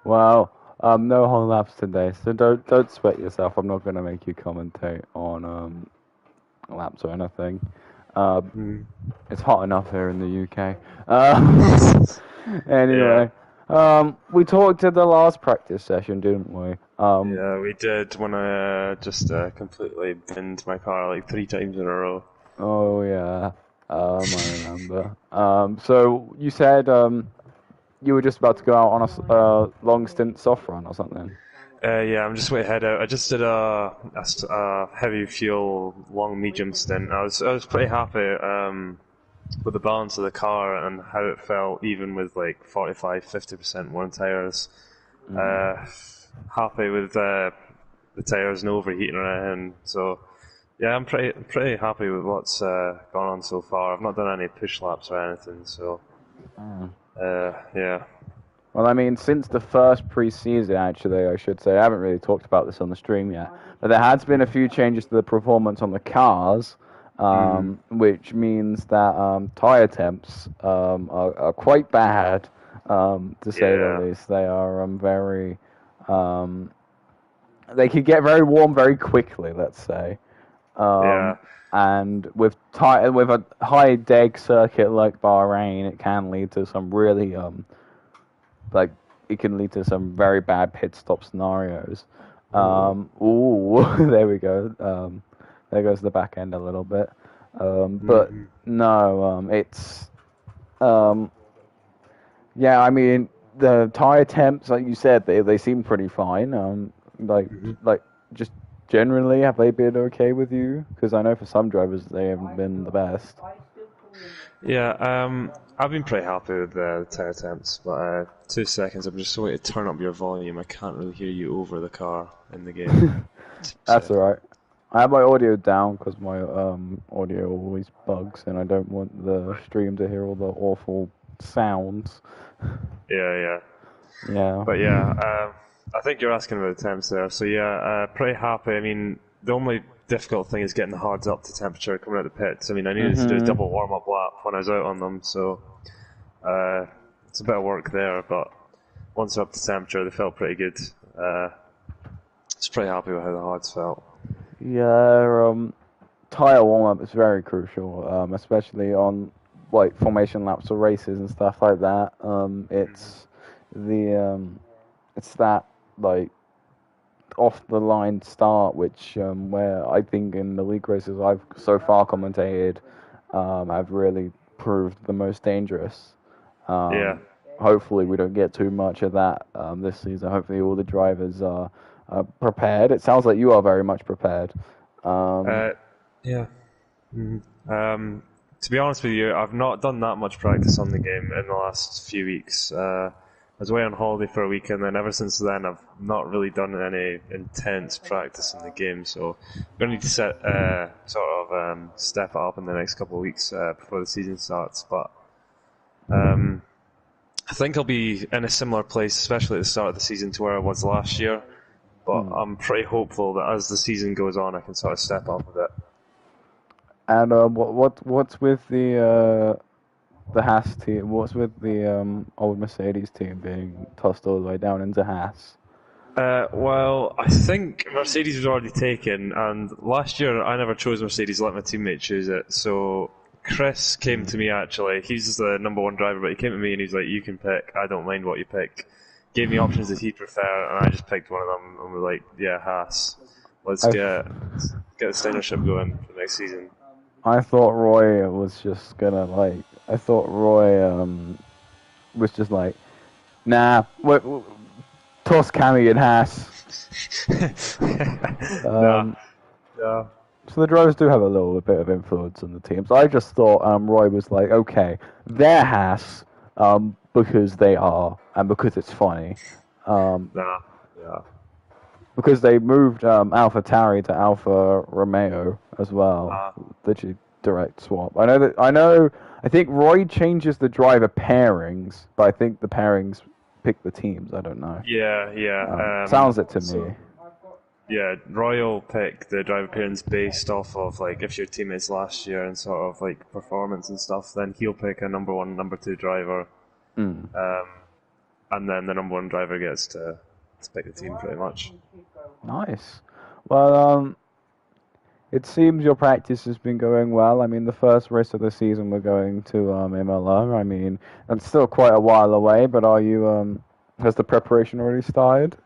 Well, no whole laps today, so don't sweat yourself. I'm not gonna make you commentate on laps or anything. It's hot enough here in the UK. Anyway, we talked at the last practice session, didn't we? Yeah, we did when I just completely binned my car like 3 times in a row. Oh yeah. I remember. So you said you were just about to go out on a long stint soft run or something. Yeah, I'm just way ahead out. I just did a heavy fuel long medium stint. I was pretty happy with the balance of the car and how it felt, even with like 45-50% worn tires. Happy with the tires and overheating around. So yeah, I'm pretty happy with what's gone on so far. I've not done any push laps or anything, so yeah. Well, I mean, since the first pre-season, actually, I should say, I haven't really talked about this on the stream yet, but there has been a few changes to the performance on the cars, which means that tire temps are quite bad, to say the least. They are very, they could get very warm very quickly, let's say. And with a high deg circuit like Bahrain, it can lead to some really it can lead to some very bad pit stop scenarios. There we go. There goes the back end a little bit. But no, it's yeah. I mean, the tire temps, like you said, they seem pretty fine. Like just generally, have they been okay with you? Because I know for some drivers they haven't been the best. Yeah, I've been pretty happy with the tire attempts, but 2 seconds, I'm just waiting to turn up your volume. I can't really hear you over the car in the game. That's alright. I have my audio down because my audio always bugs, and I don't want the stream to hear all the awful sounds. Yeah. Yeah. But yeah, I think you're asking about attempts there. So yeah, pretty happy. I mean, the only difficult thing is getting the hards up to temperature coming out the pits. I mean, I needed to do a double warm-up lap when I was out on them, so it's a bit of work there, but once they're up to temperature, they felt pretty good. Just pretty happy with how the hards felt. Yeah, tire warm-up is very crucial, especially on like formation laps or races and stuff like that. It's that like off the line start, which where I think in the league races I've so far commentated, have really proved the most dangerous. Yeah. Hopefully we don't get too much of that this season. Hopefully all the drivers are prepared. It sounds like you are very much prepared. Yeah. To be honest with you, I've not done that much practice on the game in the last few weeks. I was away on holiday for a week, and then ever since then, I've not really done any intense practice in the game. So I'm going to need to step it up in the next couple of weeks before the season starts. But I think I'll be in a similar place, especially at the start of the season, to where I was last year. But I'm pretty hopeful that as the season goes on, I can sort of step up a bit. And what's with the Haas team? What's with the old Mercedes team being tossed all the way down into Haas? Well, I think Mercedes was already taken, and last year I never chose Mercedes, let my teammate choose it. So Chris came to me actually. He's the number one driver, but he came to me and he's like, "You can pick. I don't mind what you pick." Gave me options that he'd prefer, and I just picked one of them. And we're like, "Yeah, Haas. Let's get the Steinership going for next season." I thought Roy was just gonna like. I thought Roy was just like, nah, toss Cammy and Haas. Yeah. So the drivers do have a little bit of influence on the teams. I just thought Roy was like, okay, they're Haas because they are and because it's funny. Yeah. Because they moved Alpha Tauri to Alpha Romeo as well. Literally direct swap. I think Roy changes the driver pairings, but I think the pairings pick the teams. I don't know. Yeah. Sounds it to me. Yeah, Roy will pick the driver pairings based off of like if your teammates last year and sort of like performance and stuff. Then he'll pick a number one, number two driver, and then the number one driver gets to pick the team pretty much. Nice. Well, it seems your practice has been going well. I mean, the first race of the season we're going to Imola. I mean, it's still quite a while away, but are you? Has the preparation already started?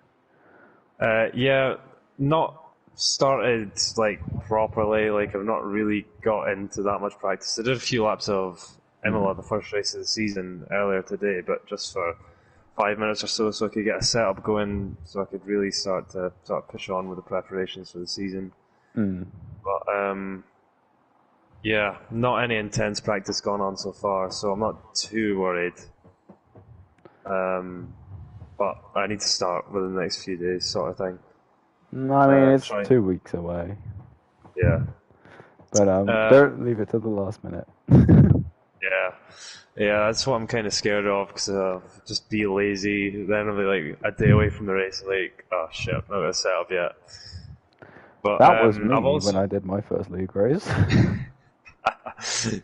Yeah, not started like properly. Like I've not really got into that much practice. I did a few laps of Imola, the first race of the season, earlier today, but just for 5 minutes or so I could get a setup going, so I could really start to push on with the preparations for the season. But yeah, not any intense practice going on so far, so I'm not too worried. But I need to start within the next few days, sort of thing. I mean, it's 2 weeks away. Yeah. But don't leave it to the last minute. Yeah, that's what I'm kind of scared of, because I'll just be lazy, then I'll be like a day away from the race, like, oh shit, I'm not going to set up yet. But that was me when I did my first league race.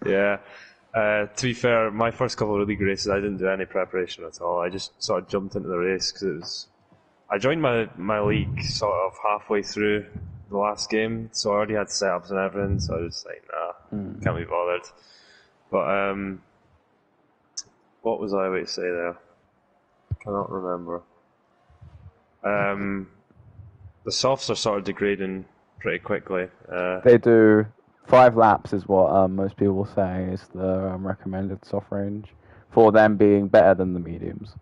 Yeah. To be fair, my first couple of league races, I didn't do any preparation at all. I just sort of jumped into the race because I joined my league sort of halfway through the last game, so I already had setups and everything. So I was like, nah, can't be bothered. But what was I about to say there? Cannot remember. The softs are sort of degrading pretty quickly. They do. 5 laps is what most people say is the recommended soft range for them being better than the mediums.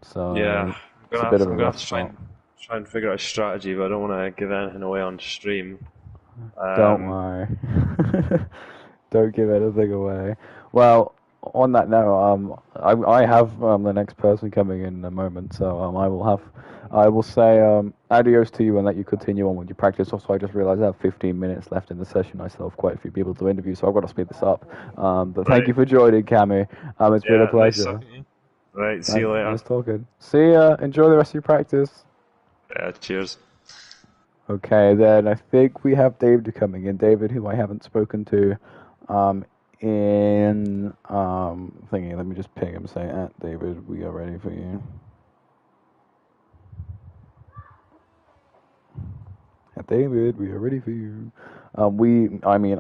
So yeah, it's I'm gonna have to try and figure out a strategy, but I don't want to give anything away on stream. Don't worry. Don't give anything away. Well, on that note, I have the next person coming in a moment, so I will say adios to you and let you continue on with your practice. Also, I just realised I have 15 minutes left in the session. I still have quite a few people to interview, so I've got to speed this up. But thank Right. you for joining, Cammy. It's been a Yeah, nice pleasure. talking to you. Right, see you later. Nice talking. See ya. Enjoy the rest of your practice. Yeah, cheers. Okay, then I think we have David coming in. David, who I haven't spoken to, um, in thingy. Let me just ping him. Say, David, we are ready for you. David, we are ready for you. I mean,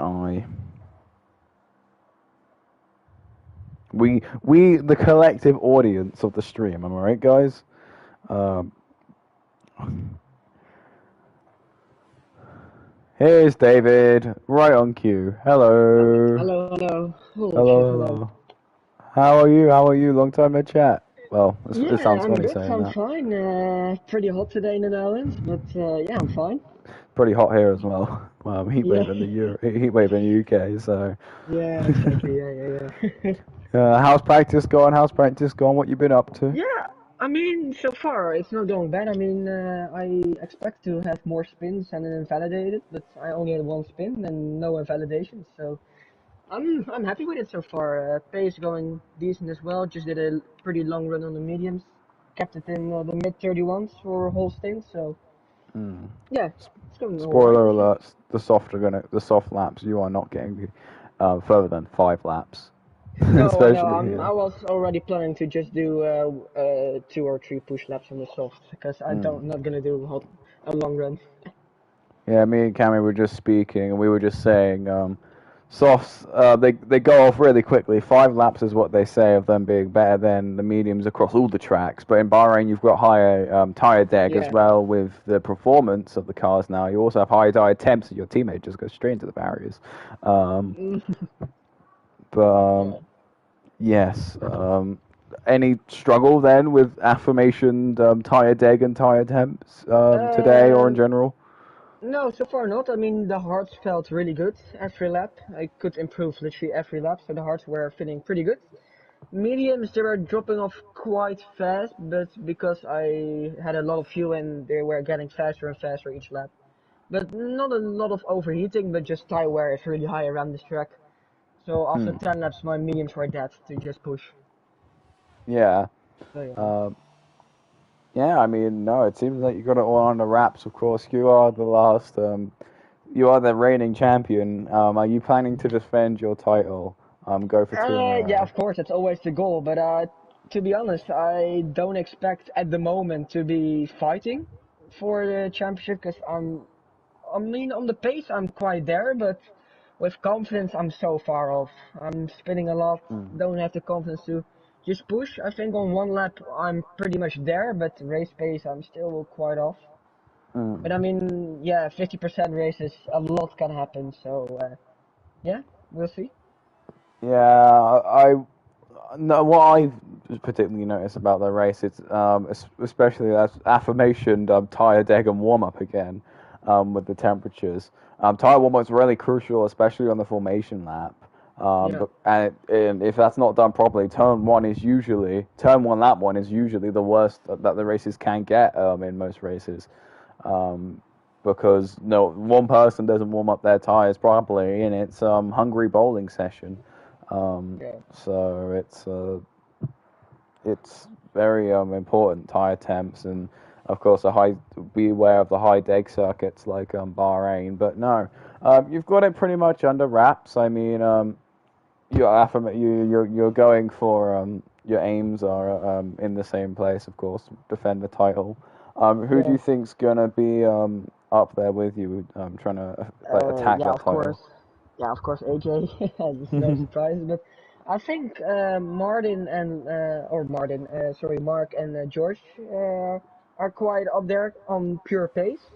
we, the collective audience of the stream. Am I right, guys? Um, here's David, right on cue. Hello. Hello. Oh shit, Hello, hello. hello. How are you? How are you? Long time no chat. Well, it Yeah, sounds I'm funny good. saying I'm that. fine. Pretty hot today in the Netherlands, but yeah, I'm fine. Pretty hot here as well. Heat Yeah, wave in the heat wave in the UK. So, yeah, exactly. Yeah. how's practice going? How's practice going? What you been up to? Yeah, I mean, so far it's not going bad. I mean, I expect to have more spins and an invalidated, but I only had one spin and no invalidation, so I'm happy with it so far. Pace going decent as well. Just did a pretty long run on the mediums, kept it in the mid 31s for whole stint, so Hmm. yeah, it's going alright Spoiler actually. alert: the soft laps. You are not getting further than 5 laps, No, I know. especially I here. was already planning to just do 2 or 3 push laps on the soft because Hmm. not gonna do a long run. Yeah, me and Cammy were just speaking, and we were just saying, softs, they go off really quickly. 5 laps is what they say of them being better than the mediums across all the tracks. But in Bahrain, you've got higher tire deg as Yeah. well with the performance of the cars now. You also have higher tire temps, and your teammate just goes straight into the barriers. Um, but Yeah. yes, any struggle then with affirmation tire deg and tire temps today or in Um, general? no, so far not. I mean, the hearts felt really good every lap. I could improve literally every lap, so the hearts were feeling pretty good. Mediums, they were dropping off quite fast, but because I had a lot of fuel and they were getting faster and faster each lap. But not a lot of overheating, but just tire wear is really high around this track. So after Hmm. 10 laps, my mediums were dead to just push. Yeah. So yeah. Um, Yeah, I mean, no, it seems like you got it all on the wraps. Of course, you are the last. You are the reigning champion. Are you planning to defend your title? Go for two in a Yeah, row. of course, that's always the goal. But to be honest, I don't expect at the moment to be fighting for the championship because I mean, on the pace, I'm quite there, but with confidence, I'm so far off. I'm spinning a lot, Mm. don't have the confidence to just push. I think on one lap, I'm pretty much there, but race pace, I'm still quite off. Mm. But I mean, yeah, 50% races, a lot can happen. So yeah, we'll see. Yeah, I no. What I particularly noticed about the race is, especially as affirmation, tire deg and warm up again, with the temperatures. Tire warm up's really crucial, especially on the formation lap. Yeah, And if that's not done properly, turn one lap one is usually the worst that the races can get in most races. Um, because no one person doesn't warm up their tires properly, and it's hungry bowling session. yeah, So it's very important tire temps, and of course be aware of the high deg circuits like Bahrain. But no, you've got it pretty much under wraps. I mean, you're going for your aims are in the same place, of course, defend the title. Who do yeah. you think's gonna be up there with you, trying to like attack Yeah, that of course. title? Yeah, of course, AJ. It's no surprise, but I think Martin and or Martin, sorry, Mark and George are quite up there on pure pace.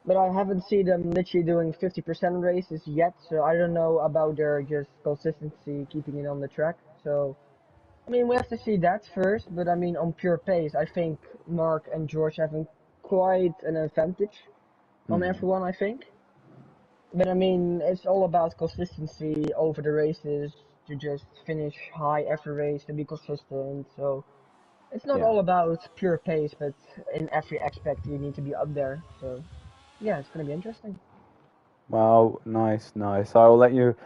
But I haven't seen them literally doing 50% races yet, so I don't know about their just consistency keeping it on the track. So I mean, we have to see that first. But I mean, on pure pace, I think Mark and George having quite an advantage on Hmm. everyone. I think. But I mean, it's all about consistency over the races to just finish high every race to be consistent. So it's not Yeah. all about pure pace, but in every aspect you need to be up there. So yeah, it's gonna be interesting. Well, nice, nice. I will let you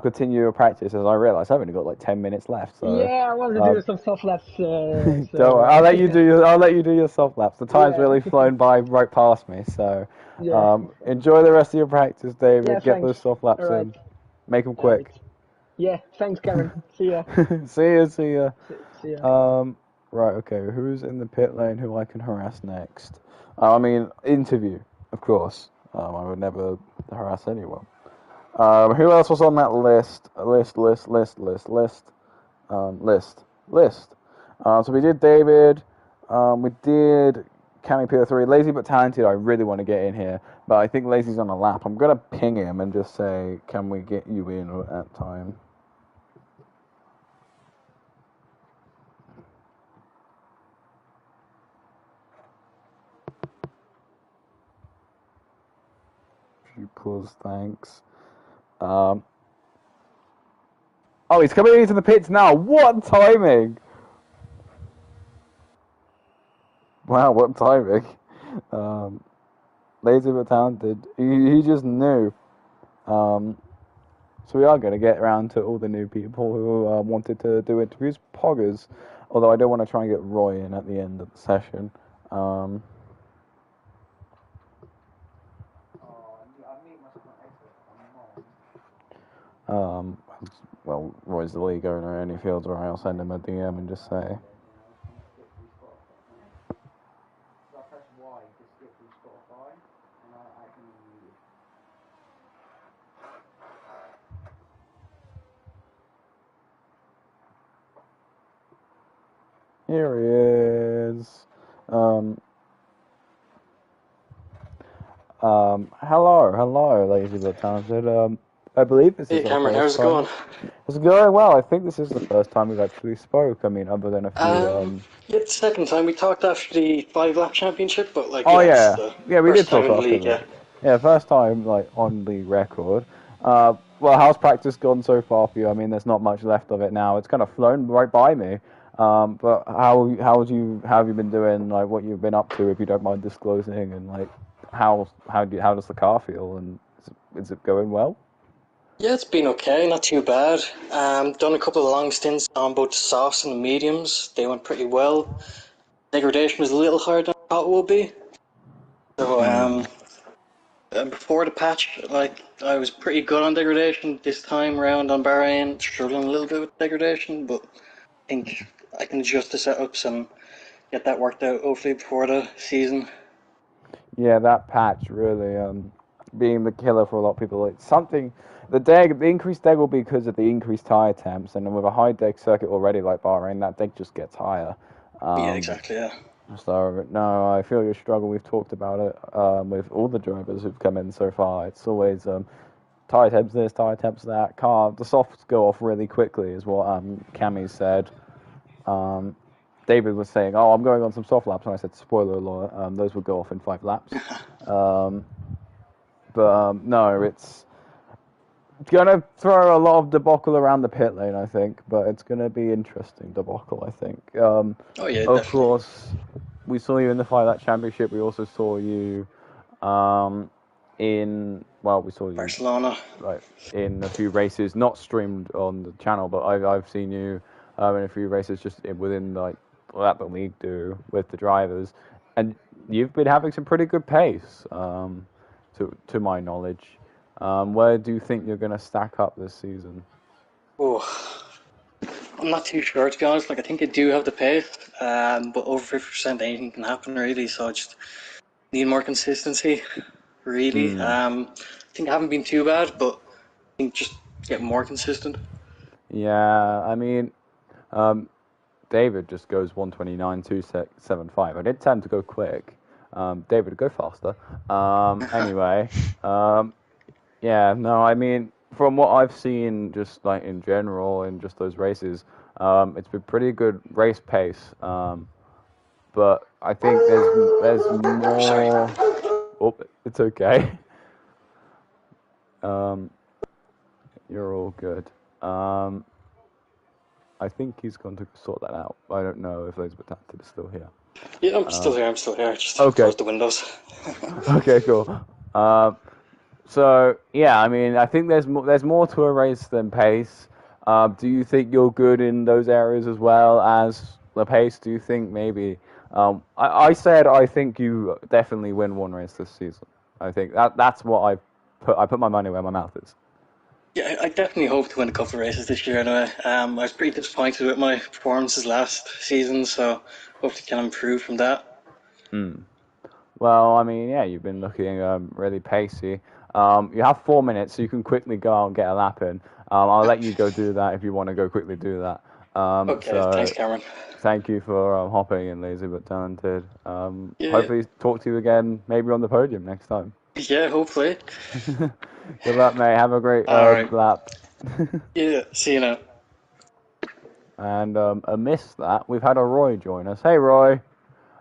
continue your practice as I realise I've only got like 10 minutes left. So Yeah, I want to do um, some soft laps. don't worry. So I'll let you do your soft laps. The time's yeah, really flown by right past me. So yeah, enjoy the rest of your practice, yeah. David. Get Thanks. those soft All laps right, in. Make them all right. quick. Yeah, thanks, Cameron. See ya. See ya. See ya. See ya. Right. Okay. Who's in the pit lane? Who I can harass next? Interview, of course. I would never harass anyone. Who else was on that list? List. So we did David. We did Cammy P3. Lazy but talented. I really want to get in here, but I think Lazy's on a lap. I'm gonna ping him and just say, "Can we get you in at time?" Pause. Thanks. Um. Oh, he's coming into the pits now. What timing! Wow, what timing! Um, Lazy but talented. He just knew. Um, so we are going to get around to all the new people who wanted to do interviews. Poggers, although I don't want to try and get Roy in at the end of the session. Um, um, well, Roy's the league owner. Any fields where I'll send him a DM and just say. Here he is. Hello, lazy but talented. I believe this is Hey our Cameron, first how's it time. going? It's going well. I think this is the first time we've actually spoke. I mean, other than a few. Yeah, it's the second time we talked after the 5 lap championship, but like, Oh yeah, it's yeah, the yeah, we did first time talk in the after league, the. yeah. Yeah, first time like on the record. Well, how's practice gone so far for you? I mean, there's not much left of it now. It's kind of flown right by me. But how have you been doing? Like, what you've been up to, if you don't mind disclosing, and like, how does the car feel, and is it going well? Yeah, it's been okay, not too bad. Done a couple of long stints on both the softs and the mediums. They went pretty well. Degradation was a little harder than I thought it would be. So, Hmm. before the patch, like, I was pretty good on degradation. This time around on Bahrain, struggling a little bit with degradation, but I think I can adjust the setups and get that worked out hopefully before the season. Yeah, that patch really being the killer for a lot of people. It's something the increased deg will be because of the increased tire temps, and with a high deg circuit already like Bahrain, that deg just gets higher. Yeah, Um, exactly, yeah. so no, I feel your struggle. We've talked about it with all the drivers who've come in so far. It's always tire temps this, tire temps that. Car the softs go off really quickly, is what Cammy said. Um, David was saying, "Oh, I'm going on some soft laps," and I said, "Spoiler alert, those would go off in 5 laps." Um, but no, it's gonna throw a lot of debacle around the pit lane, I think. But it's gonna be interesting debacle, I think. Oh yeah, Of definitely. course, we saw you in the 5 lap championship. We also saw you um, we saw you Barcelona. like in a few races, not streamed on the channel, but I've seen you in a few races just within like that the league do with the drivers, and you've been having some pretty good pace, to my knowledge. Where do you think you're going to stack up this season? Oh, I'm not too sure to be honest. Like I think I do have the pace, but over 50% anything can happen really. So I just need more consistency, really. Hmm. I think I haven't been too bad, but I think just get more consistent. Yeah, I mean, um, David just goes 129.275. I did tell him to go quick. David, go faster. Anyway, um, yeah, no, I mean, from what I've seen, just like in general, in just those races, it's been pretty good race pace. But I think there's Sorry. more. Oh, it's okay. Um, you're all good. I think he's going to sort that out. I don't know if Elizabeth Talented is still here. Yeah, I'm still here. I'm still here. Just Okay. close the windows. Okay, cool. So yeah, I mean, I think there's more to a race than pace. Do you think you're good in those areas as well as the pace? Do you think maybe? I said I think you definitely win one race this season. I think that's what I put my money where my mouth is. Yeah, I definitely hope to win a couple of races this year anyway. I was pretty disappointed with my performances last season, so hopefully can improve from that. Well, I mean, yeah, you've been looking really pacey. You have 4 minutes, so you can quickly go out and get a lap in. I'll let you go do that if you want to go quickly do that. Okay, thanks, Cameron. Thank you for hopping in, Lazy but Talented. Yeah, Hopefully talk to you again, maybe on the podium next time. yeah, hopefully. Good luck, mate. Have a great All right. lap. Yeah, see you now. And amidst that, we've had a Roy join us. Hey, Roy.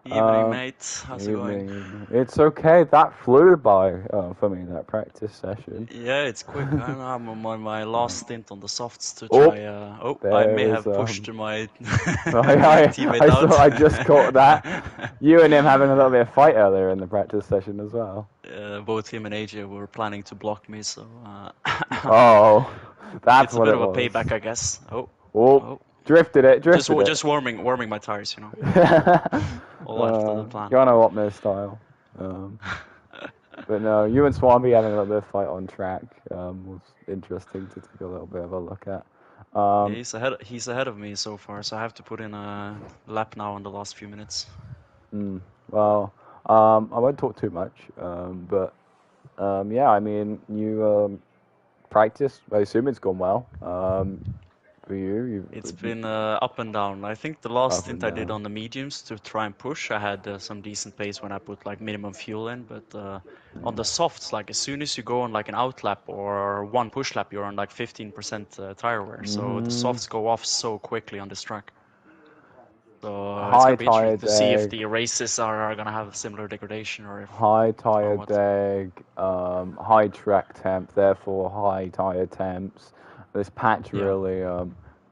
Evening, mate. How's it going? Evening. It's okay. That flew by for me, that practice session. Yeah, it's quick. I'm on my last stint on the softs to Oh, try. I may there have is, pushed my I teammate out. I just caught that. You and him having a little bit of fight earlier in the practice session as well. Both him and AJ were planning to block me, so Oh, that's it's a what bit it of a was. payback, I guess. Oh, drifted it. Just warming my tires, you know. All after the plan. Gonna Opner style. But no, you and Swampy having a little bit of fight on track was interesting to take a little bit of a look at. Yeah, he's ahead of me so far, so I have to put in a lap now in the last few minutes. Well, I won't talk too much, but yeah, I mean, you practiced. I assume it's gone well for you. It's been up and down. I think the last Up stint and I did down. on the mediums to try and push, I had some decent pace when I put like minimum fuel in. But on the softs, like as soon as you go on like an out lap or one push lap, you're on like 15% tire wear. So the softs go off so quickly on this track. So it's High gonna be tire interesting to see if deg, the races are gonna have a similar degradation or if high tire what. deg, high track temp, therefore high tire temps. This patch Yeah. really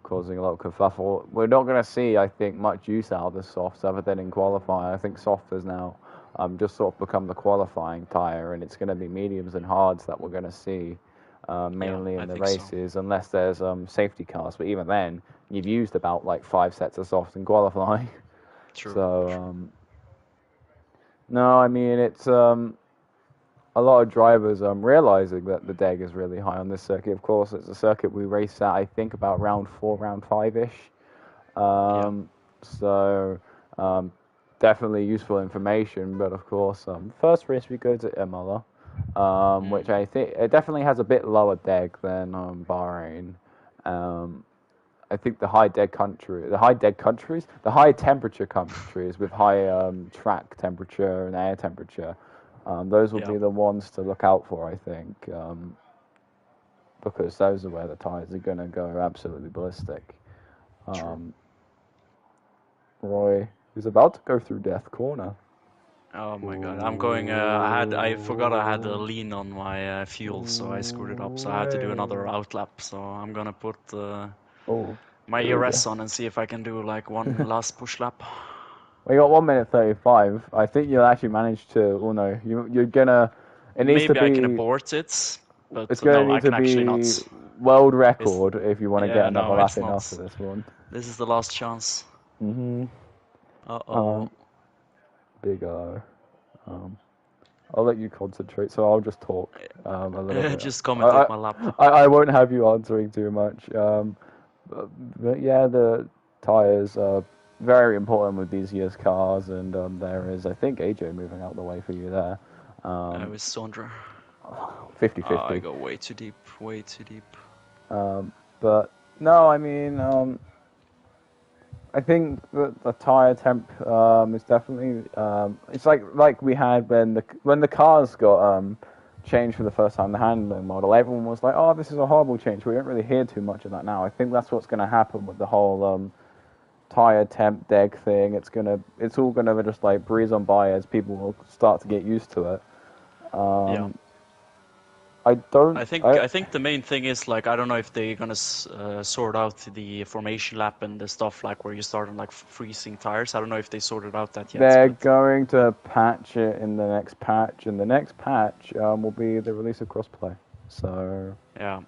causing a lot of kerfuffle. We're not going to see, I think, much use out of the softs other than in qualifying. I think soft has now just sort of become the qualifying tire, and it's going to be mediums and hards that we're going to see mainly in the races, unless there's safety cars. But even then, you've used about like 5 sets of softs in qualifying. True. So no, I mean it's a lot of drivers realizing that the deg is really high on this circuit. Of course, it's a circuit we race at, I think, about round 4, round 5-ish. So definitely useful information. But of course, first race we go to Imola, which I think it definitely has a bit lower deg than Bahrain. I think the high temperature countries with high track temperature and air temperature. Those will be the ones to look out for, I think, because those are where the tires are going to go absolutely ballistic. Roy is about to go through Death Corner. Oh my god, I'm going, I forgot I had a lean on my fuel, so I screwed it up, so I had to do another outlap, so I'm gonna put my ERS on and see if I can do like one last push lap. We got 1 minute 35. I think you'll actually manage to. Oh no, you're gonna. It needs Maybe to be. I can abort it, but it's gonna no, I need can to actually be not. world record if you want to get another lap it's in not. after this one. This is the last chance. Uh-oh. Big O. I'll let you concentrate, so I'll just talk a little bit. Just commentate my lap. I won't have you answering too much. But yeah, the tires are very important with these year's cars, and there is, I think, AJ moving out the way for you there. I was Sondra. 50-50. I go way too deep, way too deep. But no, I mean, I think that the tire temp is definitely it's like we had when the cars got changed for the first time, the handling model. Everyone was like, "Oh, this is a horrible change." We don't really hear too much of that now. I think that's what's going to happen with the whole tire temp deg thing. It's all gonna just like breeze on by as people will start to get used to it. I don't. I think the main thing is like I don't know if they're gonna sort out the formation lap and the stuff like where you start on like freezing tires. I don't know if they sorted out that yet. They're But going to patch it in the next patch, and the next patch will be the release of crossplay. So yeah,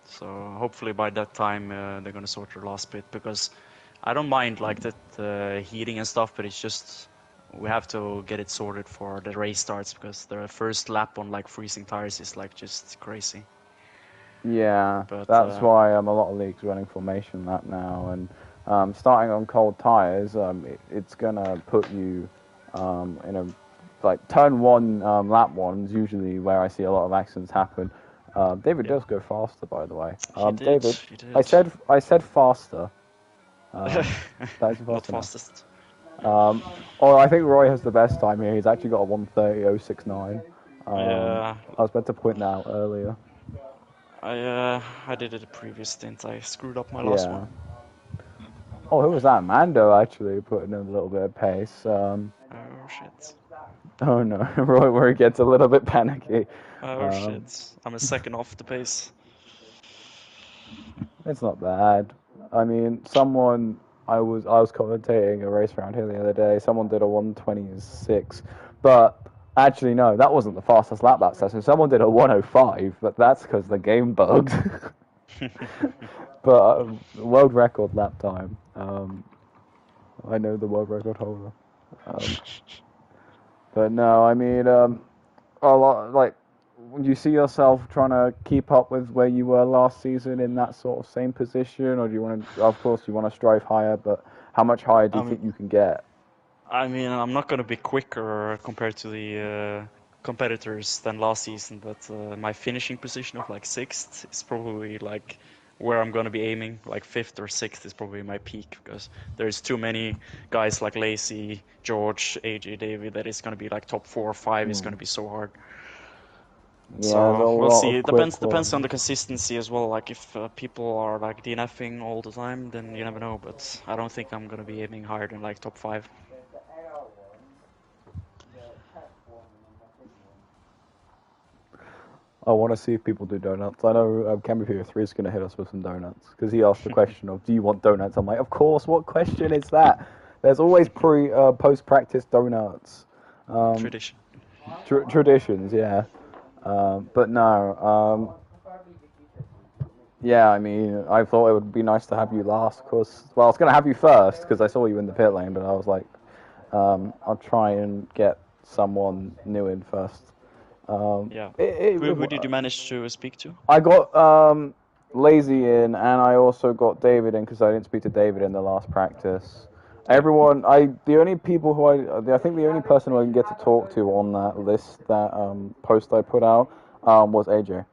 so hopefully by that time they're gonna sort their last bit because I don't mind like that heating and stuff, but it's just we have to get it sorted for the race starts because the first lap on like freezing tires is like just crazy. yeah, But that's why a lot of leagues running formation lap now, and starting on cold tires, it's gonna put you in a like turn one, lap one's usually where I see a lot of accidents happen. David does go faster, by the way. David, he did. I said faster. That is Not fast enough. fastest. Or I think Roy has the best time here. He's actually got a 1:30.069. Yeah. I was meant to point that out earlier. I did it a previous stint. I screwed up my last one. Oh, who was that? Mando actually putting in a little bit of pace. Oh shit. Oh no, Roy, where he gets a little bit panicky. Oh shit. I'm a second off the pace. It's not bad. I mean, I was commentating a race around here the other day. Someone did a 1:26, but actually no, that wasn't the fastest lap that session. Someone did a 1:05, but that's because the game bugged. But world record lap time. I know the world record holder. But no, I mean, a lot like. Do you see yourself trying to keep up with where you were last season in that sort of same position, or do you want to? Of course, you want to strive higher, but how much higher do you think you can get? I mean, I'm not gonna be quicker compared to the competitors than last season, but my finishing position of like 6th is probably like where I'm gonna be aiming. Like 5th or 6th is probably my peak because there's too many guys like Lacey, George, AJ, David that is gonna be like top 4 or 5 is gonna be so hard. Yeah, So we'll see. It depends on the consistency as well. Like if people are like DNFing all the time, then you never know. But I don't think I'm gonna be aiming higher than like top 5. I want to see if people do donuts. I know MvP3 is going to hit us with some donuts because he asked the question of, "Do you want donuts?" I'm like, "Of course." What question is that? There's always post-practice donuts. Tradition. Traditions, yeah. But no. Yeah, I mean, I thought it would be nice to have you last, cause I was gonna have you first, because I saw you in the pit lane, but I was like, I'll try and get someone new in first. Yeah. Who did you manage to speak to? I got Lazy in, and I also got David in, because I didn't speak to David in the last practice. Everyone, the only people who I think the only person who I can get to talk to on that list, that post I put out, was AJ.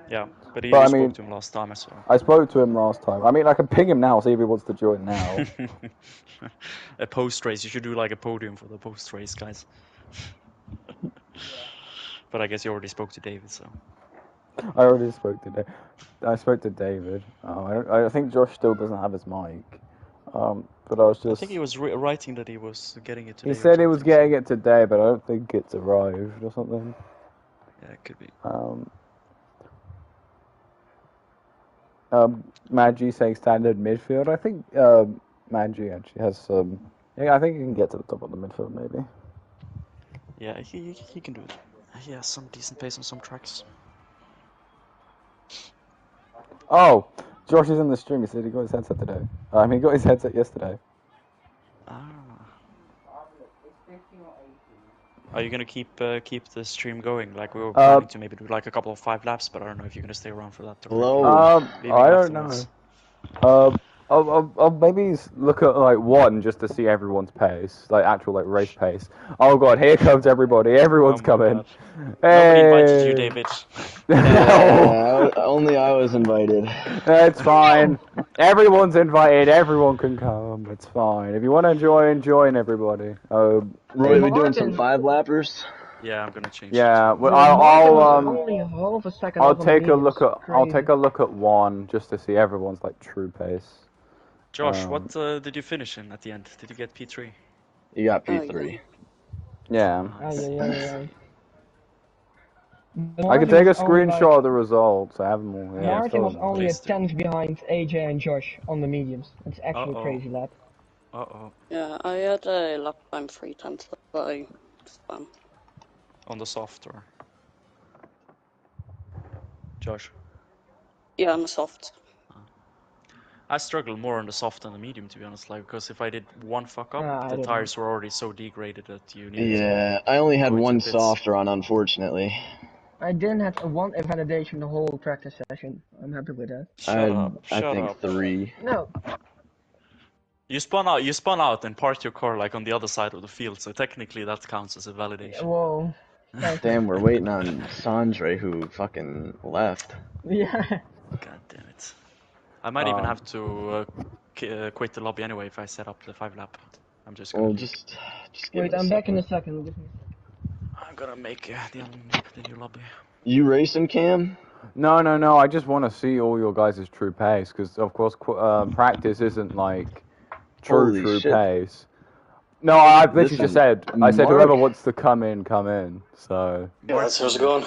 Yeah, but you spoke to him last time as well. I spoke to him last time. I mean, I can ping him now, see if he wants to join now. A post race. You should do like a podium for the post race guys. But I guess you already spoke to David, so. I already spoke to David. I spoke to David. I think Josh still doesn't have his mic. But I was just. I think he was writing that he was getting it today. He said he was getting it today, but I don't think it's arrived or something. Yeah, it could be. Magi saying standard midfield. I think Magi actually has some. Yeah, I think he can get to the top of the midfield maybe. Yeah, he can do it. He has some decent pace on some tracks. Oh, Josh is in the stream. He said he got his headset today. He got his headset yesterday. Are you gonna keep the stream going? Like we were planning to maybe do like a couple of 5 laps, but I don't know if you're gonna stay around for that. Hello. I don't know. I'll maybe look at like 1 just to see everyone's pace, like actual like race pace. Oh god, here comes everybody. Everyone's coming. Nobody invited you, David. Yeah, only I was invited. It's fine. Everyone's invited. Everyone can come. It's fine. If you want to join everybody. Roy, we doing some 5-lappers? Yeah, I'm gonna change. Yeah, well, I'll take a look at 1 just to see everyone's like true pace. Josh, what did you finish in at the end? Did you get P3? You got P3. Yeah. I can take a screenshot of the results. I have them all here. Martin was only a Please do. 10th behind AJ and Josh on the mediums. It's actually crazy, lad. Uh-oh. Yeah, I had a lap time 3 times, but I spam. On the soft or? Josh? Yeah, on the soft. I struggle more on the soft than the medium, to be honest. Like, because if I did one fuck up, I the didn't. tires were already so degraded that you need Yeah, I only had Go into one pits. soft run, unfortunately. I didn't have one invalidation the whole practice session. I'm happy with that. I had, Shut I think, up. 3. No, You spun out and parked your car like on the other side of the field, so technically that counts as a validation. whoa. Thank you. Damn, we're waiting on Sandre, who fucking left. Yeah. God damn it. I might even have to quit the lobby anyway if I set up the 5-lap. I'm just gonna Well, leave. just give Wait, it a I'm back in a second. second. I'm gonna make the new lobby. You racing, Cam? No. I just want to see all your guys' true pace because, of course, practice isn't like Holy true shit. pace. No, I've literally Listen, just said. I said Mark- whoever wants to come in, come in. So. Yeah, that's how's it going.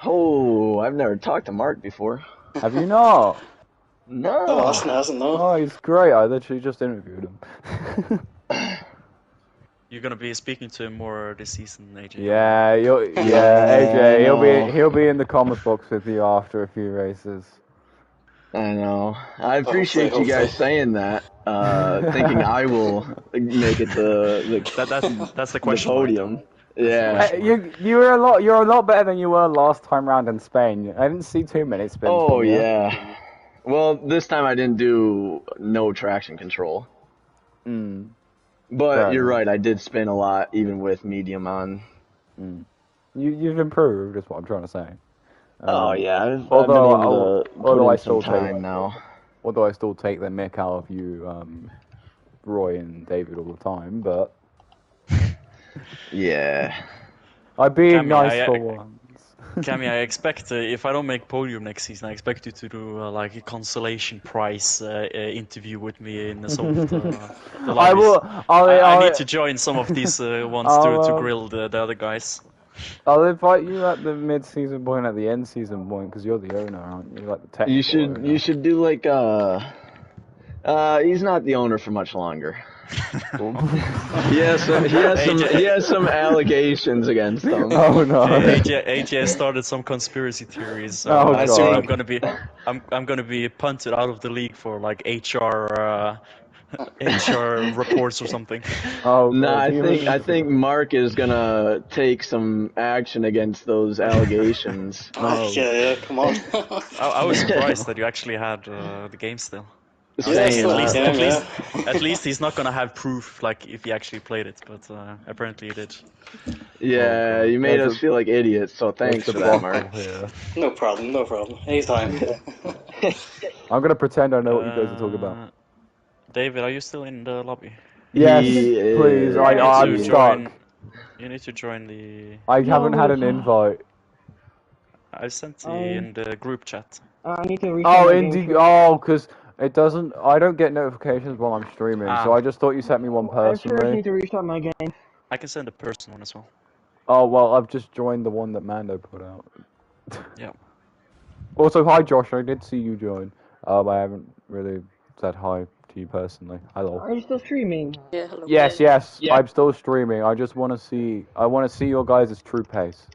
Oh, I've never talked to Mark before. Have you not? No. No, Austin hasn't, no. Oh, he's great. I literally just interviewed him. You're gonna be speaking to him more this season, AJ. Yeah, AJ, he'll be in the comment box with you after a few races. I know. I appreciate you guys saying that. Thinking I will make it That's the the question. podium. Yeah. You're a lot better than you were last time round in Spain. I didn't see too many spins. Oh from you. yeah. Well, this time I didn't do no traction control. But you're right. I did spin a lot, even with medium on. You've improved, is what I'm trying to say. Oh yeah. I've although been able to although put I in some still take time now. Although I still take the mick out of you, Roy and David all the time, but Yeah. I'm being Cammy, nice for once. Cammy, I expect if I don't make podium next season, I expect you to do like a consolation prize interview with me in some of the lobbies. I will. I need to join some of these ones to grill the other guys. I'll invite you at the mid-season point, at the end-season point, because you're the owner, aren't you? Like the technical owner. You should do like he's not the owner for much longer. He has some allegations against him. Oh no. AJ has started some conspiracy theories. So Oh, I assume God. I'm gonna be punted out of the league for like HR reports or something. Oh, No, God. I think Mark is gonna take some action against those allegations. Yeah, come on. I was surprised that you actually had the game still. Same, At least he's not gonna have proof, like if he actually played it, but apparently he did. Yeah, you made us feel like idiots, so thanks for that, Mark. No problem. Anytime. I'm gonna pretend I know what you guys are talking about. David, are you still in the lobby? Yes, He please. is- I'm stuck. You need to join the. I haven't had an invite. I sent you in the group chat. I need to restart because it doesn't. I don't get notifications while I'm streaming, so I just thought you sent me one I first personally. need to restart my game. I can send a person one as well. Oh well, I've just joined the one that Mando put out. Yeah. Also, hi Josh. I did see you join. I haven't really said hi to you personally. Hello. Are you still streaming? Yeah, hello. Yes. I'm still streaming. I just want to see. I want to see your guys' true pace.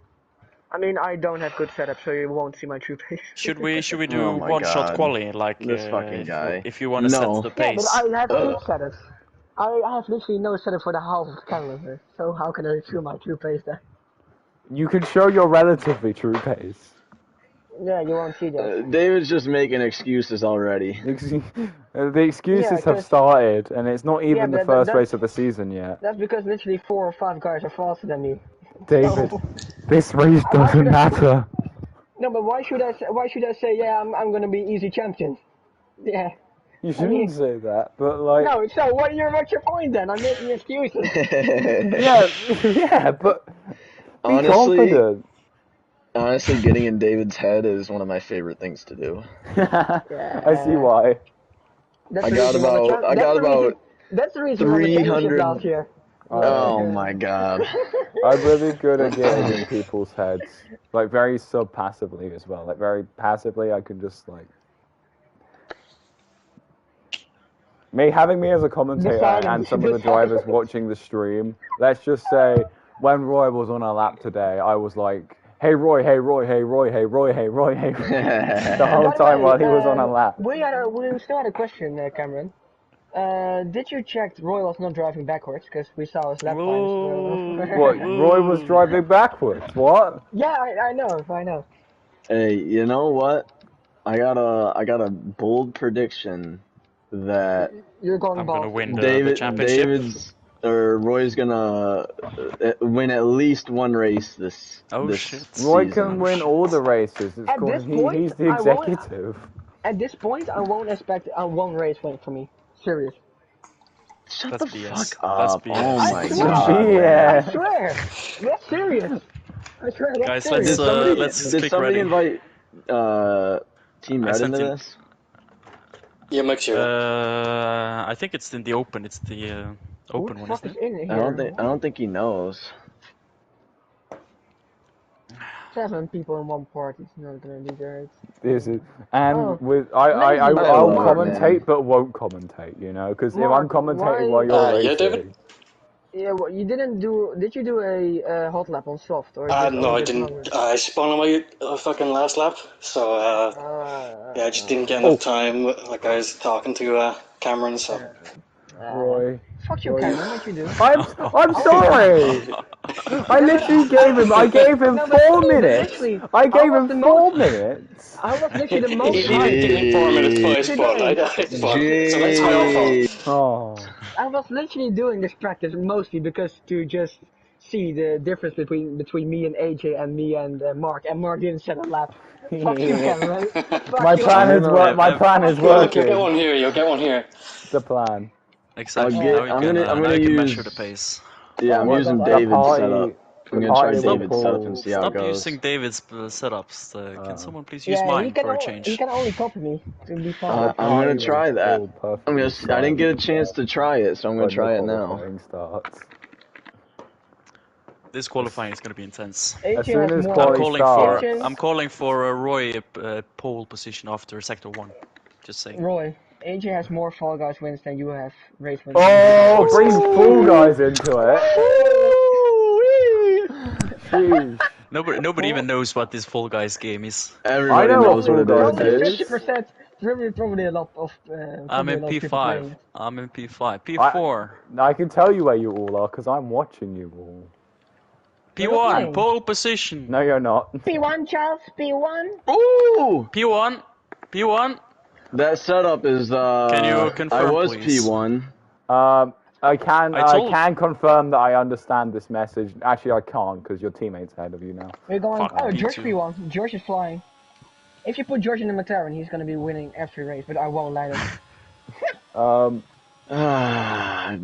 I mean, I don't have good setup, so you won't see my true pace. Should we do Oh my one-shot God. quali, like This fucking guy. if you want to set the pace? Yeah, but I have good setup. I have literally no setup for the half of the calendar, so how can I show my true pace then? You can show your relatively true pace. Yeah, you won't see that. David's just making excuses already. The excuses have started, and it's not even the first race of the season yet. That's because literally 4 or 5 guys are faster than me. David, this race doesn't matter. No, but why should I say yeah, I'm gonna be easy champion? Yeah. You shouldn't say that, but like. No, so what's your point then? I'm making excuses. yeah, but be confident. Honestly, getting in David's head is one of my favorite things to do. I see why. I got about That's the reason 300 last year. Oh my god. I'm really good at getting in people's heads. Like, very sub-passively as well. Like, very passively, I can just, like... Having me as a commentator and some of the drivers watching the stream, let's just say, when Roy was on our lap today, I was like, hey Roy, hey Roy, hey Roy, hey Roy, hey Roy, hey Roy. The whole time while he was on our lap. We still had a question, Cameron. Did you check Roy was not driving backwards? Because we saw his lap times. What, Roy was driving backwards? What? Yeah, I know. Hey, you know what? I got a bold prediction that You're going I'm gonna win the David, championship. Roy's gonna win at least one race this Shit. Roy season. can win all the races. It's At this point, he's the executive. At this point, I won't expect a one race win for me. Serious. Shut That's the BS. fuck That's up! BS. Oh my I swear. god! Yeah. I swear. That's serious. I swear. That's Guys, serious. let's Did click somebody ready. invite Team I Red sent into in- this? Yeah, make sure. I think it's in the open. It's the open Who one, the fuck isn't is it? in here? I don't think he knows. 7 people in one party. It's not gonna be great. This is, and Oh. I'll love it, commentate, man. but won't commentate. You know, because if I'm Mark, commentating why- while you're Yeah, racing, David? Yeah, well, you didn't do. Did you do a hot lap on soft or? No, I didn't. I spun on my fucking last lap, so yeah, I just didn't get enough time. Like I was talking to Cameron, so. Roy. Fuck you, Roy. Cameron. What you do? I'm sorry. I literally gave him. I gave him 4 minutes. I gave him 4 minutes. I was literally the He most didn't give me 4 minutes, but I spun. I spun. So that's my own fault. Oh. I was literally doing this practice mostly because to just see the difference between me and AJ and me and Mark. And Mark didn't set a lap. Fuck you, Cameron. My plan is My plan is Look, you'll get working. one here. You'll get one here. The plan. Exactly. I'm gonna you can use- measure the pace. Yeah, I'm Oh, using the David's party- setup. I'm the gonna try party will David's setup and pull- see how it Stop goes. using David's setups. Can someone please use Yeah, he mine can for a only, change? he can only copy me to be I'm fine. gonna try that. Perfectly I didn't get a chance to try it, so I'm gonna when the try it now. qualifying starts. This qualifying is gonna be intense. As AJ soon has as more. quality starts, AJ I'm calling for a Roy pole position after sector 1. Just saying. Roy, AJ has more Fall Guys wins than you have race wins. Oh, bring Fall Guys into it. Jeez. Nobody even knows what this Fall Guys game is. Everybody know knows what what it Fall is, Guys is. bitch. 50%. Probably a lot of. I'm in probably a lot of people playing P5. it. I'm in P5. P4. I can tell you where you all are because I'm watching you all. We're not P1. playing. Pole position. No, you're not. P1, Charles. P1. Ooh! P1. P1. That setup is Can you I confirm, was please? P1. I can I can confirm that I understand this message. Actually, I can't because your teammate's ahead of you now. We're going. Fuck, Oh, me George too. P1. George is flying. If you put George in the McLaren, he's gonna be winning every race, but I won't let him.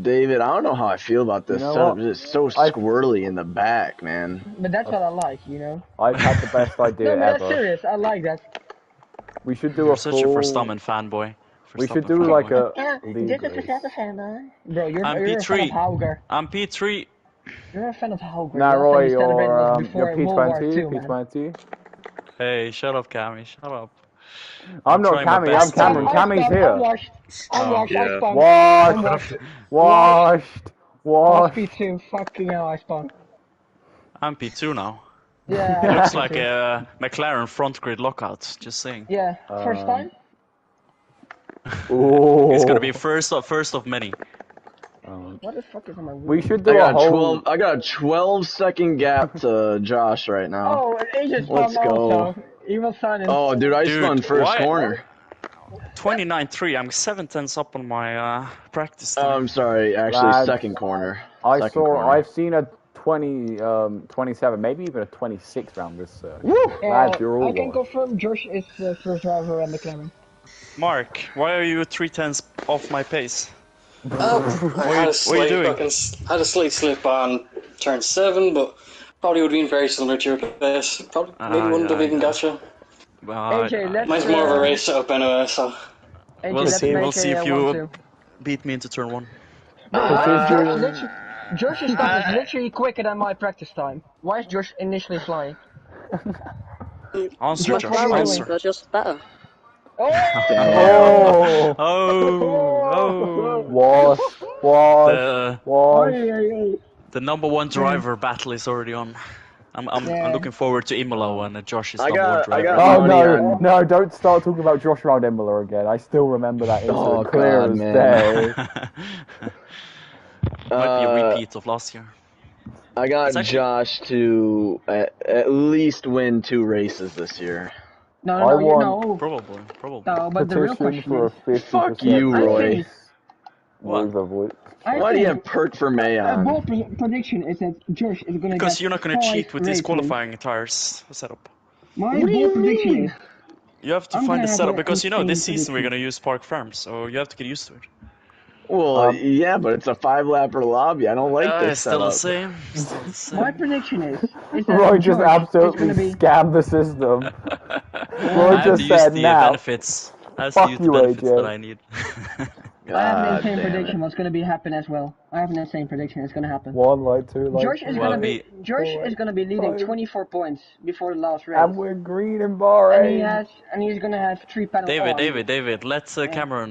David, I don't know how I feel about this You know setup. what? It's just so squirrely in the back, man. But that's what I like, you know. I've had the best idea No, but that's ever. serious. I like that. We should do You're a such a full. Verstappen fanboy. We should Verstappen do fanboy. like a Yeah, league just a race. Verstappen fan, man. Bro, you're I'm a fan of P3. Hauger. I'm P3. You're a fan of Hauger. Nah, Last time Roy, you celebrated was you're before World War P20. II, man. P20. Hey, shut up, Cammy. Shut up. I'm not trying my Cammy. I'm best to- Cameron. Cammy's I'm here. washed. I'm washed. I yeah. spun. I'm Washed. washed. Washed. I was Washed. P2. Fucking hell, I spun. I'm P2 now. Yeah. I Looks was like P2. a McLaren front grid lockout. Just saying. Yeah. First time? Ooh. It's gonna be first of many. What the fuck is on my wheel? We should do a whole. I got a 12-second gap to Josh right now. Oh, and Asia spun Let's go. also. He was signing. Oh, dude, I Dude, spun first why- corner. 29.3. I'm 7/10 up on my practice Oh, time. I'm sorry, actually Lads, second corner. I've Corner. seen a 27, maybe even a 26 round this circuit. Woo! Lads, you're all I can right. confirm Josh is the first driver at McLaren. Mark, why are you 3/10 off my pace? I had a slight doing? had a slight slip on turn 7, but probably would have been very similar to your pace. Probably maybe wouldn't have even got you. AJ, let's. Mine's more of a race setup anyway, so. AJ, We'll let's see. make We'll see a if 1-2. you beat me into turn 1. Josh Josh's time is literally quicker than my practice time. Why is Josh initially flying? Answer, Josh, Josh, what are you answer. doing? They're just better. Oh! Oh! Oh! Wash. The number one driver battle is already on. I'm looking forward to Imola when Josh is number one driver. Oh money no, on- no, don't start talking about Josh around Imola again. I still remember that incident Oh, clear God, as man. day. Might be a repeat of last year. I got It's actually- Josh to at least win 2 races this year. No, I won. no. Probably. No, but the real Petition question for a is, 50% Fuck you, Roy. race What? with a voice. Why do you have Perk for May A on? bold prediction is that Josh is gonna Because get you're not gonna 5 cheat with these race qualifying tires setup. wins. My bold prediction is You have to I'm find gonna a have setup a because you know this insane season we're prediction. gonna use Park Farms, so you have to get used to it. Well, yeah, but it's a 5-lapper lobby. I don't like this It's still the setup. same. Still the same. my prediction is that Roy just Josh is absolutely gonna be scammed the system. Roy I have just to use said the now. benefits. I have to Fuck use you, the benefits AJ. that I need. I have an God insane damn prediction it. what's gonna be happen as well. I have an insane prediction it's gonna happen. 1 like 2 like Josh is 3. Well, gonna be leading five. 24 points before the last race. And we're green in Bahrain. And he's gonna have 3 penalties. David, let Cameron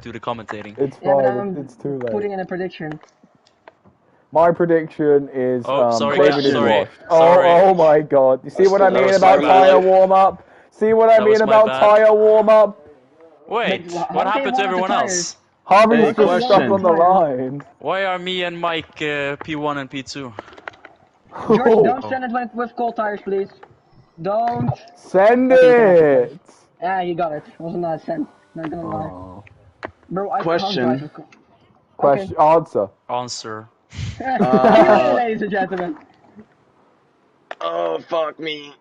do the commentating. It's Yeah, but fine. I'm It's too late. putting in a prediction. My prediction is sorry, David is sorry, washed. sorry. Oh my god. You see what I That mean was about my tyre bad. warm up? See what I That mean was my about bad. tyre warm up? Wait, But what how happened can to you warm everyone up the else? tires? Harvey's Hey, just stuck question. on the line. Why are me and Mike P1 and P2? Josh, don't send it with cold tires, please. Don't. Send Okay, it! Ah, you got it. Wasn't that sent? Not gonna lie. Oh. Bro, I Question. can't drive a car. Question, answer. Answer. Q&A, ladies and gentlemen. Oh, fuck me.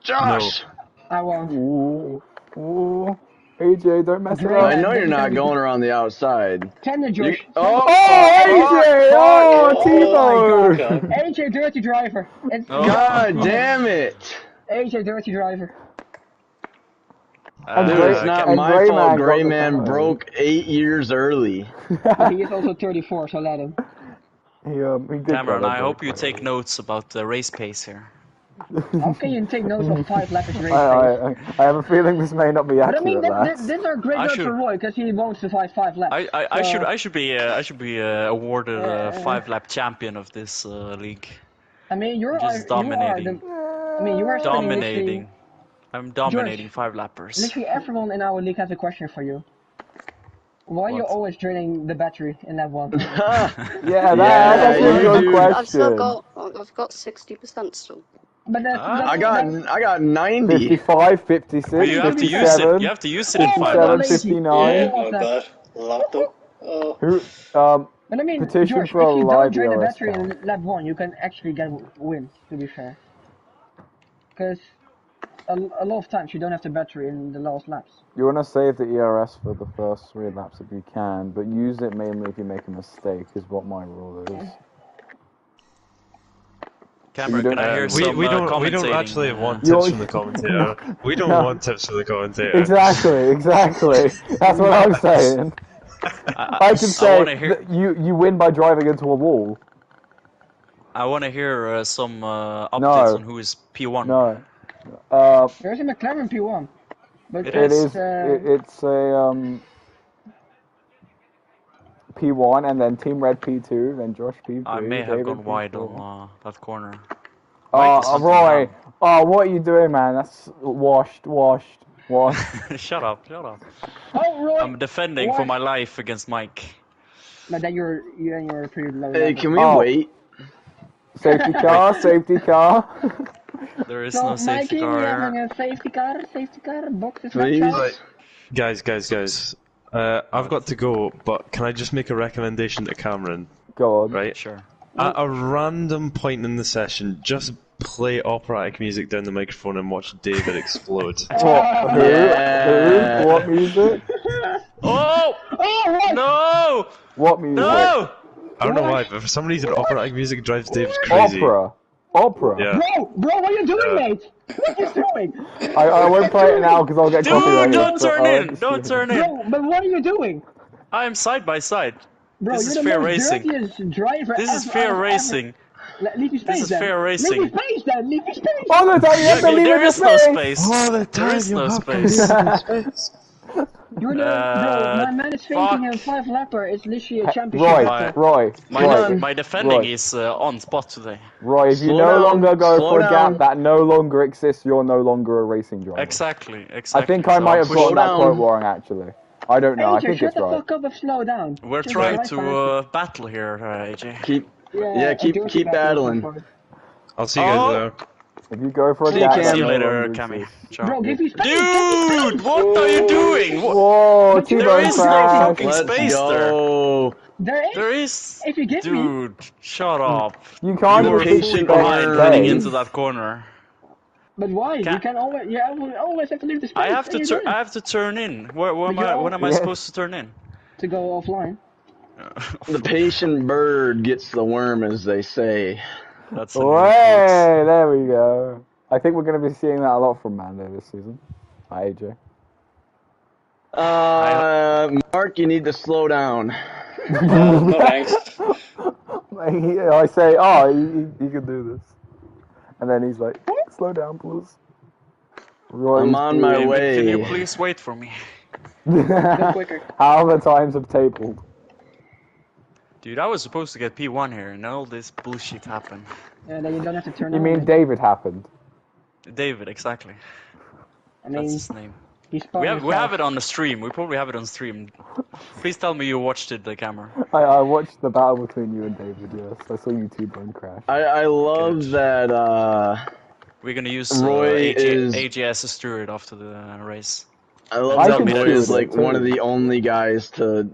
Josh! I won't. Ooh. Ooh. AJ, don't mess it Great. I up. know you're not going around the outside. Tender Josh. Oh, AJ! Oh, Tebow! God. AJ, dirty driver. It's God damn it! AJ, dirty driver. And Dude, Gray- it's not and my Gray fault Man Gray got the Man time. broke 8 years early. But he is also 34, so let him. he did Cameron, get a I hope you break. take notes about the race pace here. How can you take notes of 5 lappers race pace? I have a feeling this may not be But I accurate, mean, lads. these are great I notes should- for Roy, because he won't survive 5 laps. I should be awarded a 5-lap champion of this league. I mean, you are dominating. you are spending Dominating. I'm dominating 5-lappers. Literally everyone in our league has a question for you. Why are you What? always draining the battery in that one? Yeah, Yeah, that's actually a you good do. question. I've got 60% still. But that's, I got 90. 55, 56, But you have to use 57, it. You have to use it in 5 57, laps. 59. Yeah, not bad. Locked up. Oh. Who, But I mean, Petition George, for a if you live don't drain the ERS battery count. in lap 1, you can actually get wins, to be fair. Because a lot of times you don't have the battery in the last laps. you want to save the ERS for the first 3 laps if you can, but use it mainly if you make a mistake, is what my rule is. Cameron, You can I don't- hear We some don't commentating? actually want You- tips from the commentator. We don't No. want tips from the commentator. Exactly. That's what I'm saying. I can say wanna hear- that you win by driving into a wall. I want to hear some updates on who is P1. No. There's a McLaren P1. But It It is. is. It's a P1 and then Team Red P2, then Josh P3. I may have David gone wide P4. on that corner. Mike, is something Roy. wrong? Oh, what are you doing, man? That's washed. Shut up. Oh, Roy! I'm defending for What? my life against Mike. But then you're pretty low. Hey, level. can we Oh. wait? Safety car, safety car. There is So, no safety Mikey, car we here. having a safety car, box is Please? matched out. Right. Guys. I've got to go, but can I just make a recommendation to Cameron? Go on. Right? Sure. At a random point in the session, just play operatic music down the microphone and watch David explode. What? Who? Yeah. Who? What music? Oh! Oh, Roy! No! What music? No! I don't know why, but for some reason operatic music drives David crazy. Opera. Yeah. Bro, what are you doing, mate? What are you doing? I won't play it now because I'll get Dude, copyrighted. don't but turn I'll in! just- Don't turn in! Bro, but what are you doing? I'm side by side. Bro, This you're is the fair most racing. dirtiest driver This is ever. fair I've racing. Ever... Leave me space This is then. fair racing. Leave me space then. Leave me space. All the time you have to leave There him in is no space. space. All the There time is you no have space. to leave in space. You're the bro. My man is faking him Fuck. 5-lapper. It's literally a championship battle. Roy, My defending is on spot today. Roy, if you Slow no down, longer go slow for a down. gap that no longer exists, you're no longer a racing driver. Exactly. I think I So might I'm have pushing- gotten that down. quote wrong, actually. I don't know. I AJ, think shut it's the right. fuck up and slow down. We're Just trying drive to fast. battle here, AJ. Yeah, Keep battling. I'll see you guys there. If you go for a See you, gap Cam. that See you no later, longer Cammy. exists. Ciao. Bro, give me space. Dude, what are you doing? What? Whoa, But you're T-bone There is so no crash. fucking Let's space go. There is. is. If you give me. Dude, shut up. You can't You were just fully patient behind learn. running into that corner. But why? You can always. You always have to leave the space. I have to and you did. I have to turn in. When am I Yes. supposed to turn in? To go offline. The patient bird gets the worm, as they say. That's a new Way, there we go. I think we're going to be seeing that a lot from Mando this season. Hi, AJ. Mark, you need to slow down. No thanks. I say, oh, you can do this. And then he's like, slow down, please. I'm on my way. Can you please wait for me? Go quicker. How the times have tabled. Dude, I was supposed to get P1 here, and all this bullshit happened. Yeah, then you don't have to turn You on. mean David happened? David, exactly. I mean, That's his name. he's We have himself. it on the stream. We probably have it on stream. Please tell me you watched it, the camera. I watched the battle between you and David, yes. I saw you T-bone crash. I love Good. that, We're gonna use Roy is- AJ as a steward after the race. I love I that can Roy do is it, like too. one of the only guys to,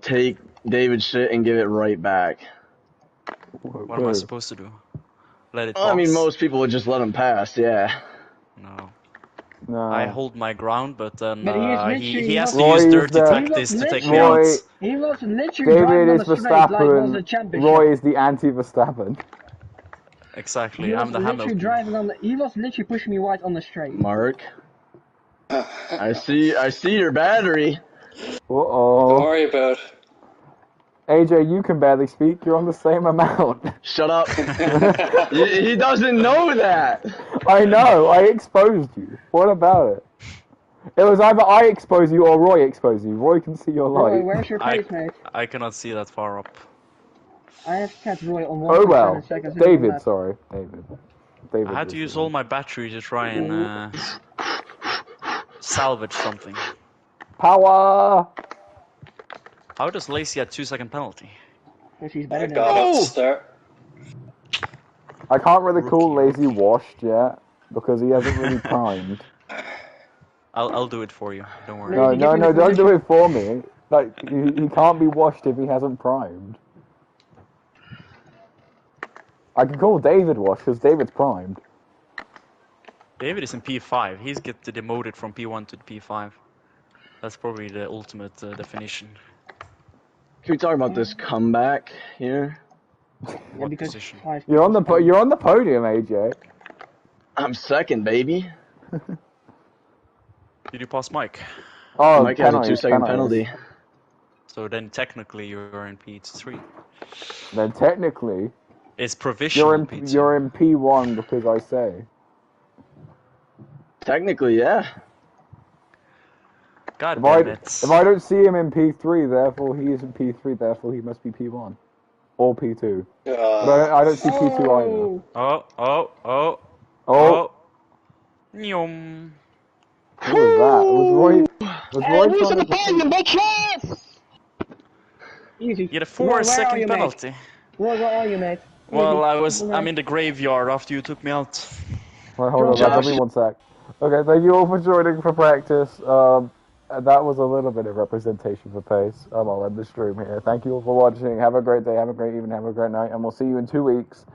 take David's shit and give it right back. What am I supposed to do? Let it pass? I mean, most people would just let him pass, yeah. No. No. I hold my ground, but then But he is literally- he has to Roy use is dirty the- tactics to take me Roy- out. He was literally David driving on is the straight like it was a Verstappen. championship. Roy is the anti-Verstappen. Exactly, He was I'm the literally Hamilton. driving on the. He was literally pushing me right on the straight. Mark, I see your battery. Don't Uh-oh. worry about it. AJ, you can barely speak. You're on the same amount. Shut up. He doesn't know that. I know. I exposed you. What about it? It was either I expose you or Roy expose you. Roy can see your Roy, light. where's your pace, mate? I cannot see that far up. I have set Roy on 1.7 Oh well. seconds. David, sorry. David. I had to use all my battery to try and salvage something. Power! How does Lacey at 2-second penalty? Because he's I better than got me. off the start. I can't really call Lazy washed yet because he hasn't really primed. I'll do it for you. Don't worry. No, Lazy, no, give me no, the don't do position. it for me. Like, he can't be washed if he hasn't primed. I can call David washed because David's primed. David is in P5. He's get demoted from P1 to P5. That's probably the ultimate definition. Can we talk about this comeback here? Yeah, What because position? You're on the podium, AJ. I'm second, baby. Did you pass Mike? Oh, Mike has a penalties, 2-second penalties. penalty. So then technically you're in P3. Then technically, It's provisional you're in P2. you're in P1 because I say. Technically, yeah. God If I damn it. if I don't see him in P3, therefore he is in P3, therefore he must be P1 or P2. But I don't see P2 either. Oh. Oh, Nyom. who was that? Was Roy? Was Roy who's trying in the to podium, bitches? Easy. You had a Roy, where are 4-second you, mate? penalty. Roy, where are you, mate? Well, Easy. I'm in the graveyard after you took me out. Right, hold on, Josh. give me 1 sec. Okay, thank you all for joining for practice. That was a little bit of representation for pace. I'll end the stream here. Thank you all for watching. Have a great day, have a great evening, have a great night, and we'll see you in 2 weeks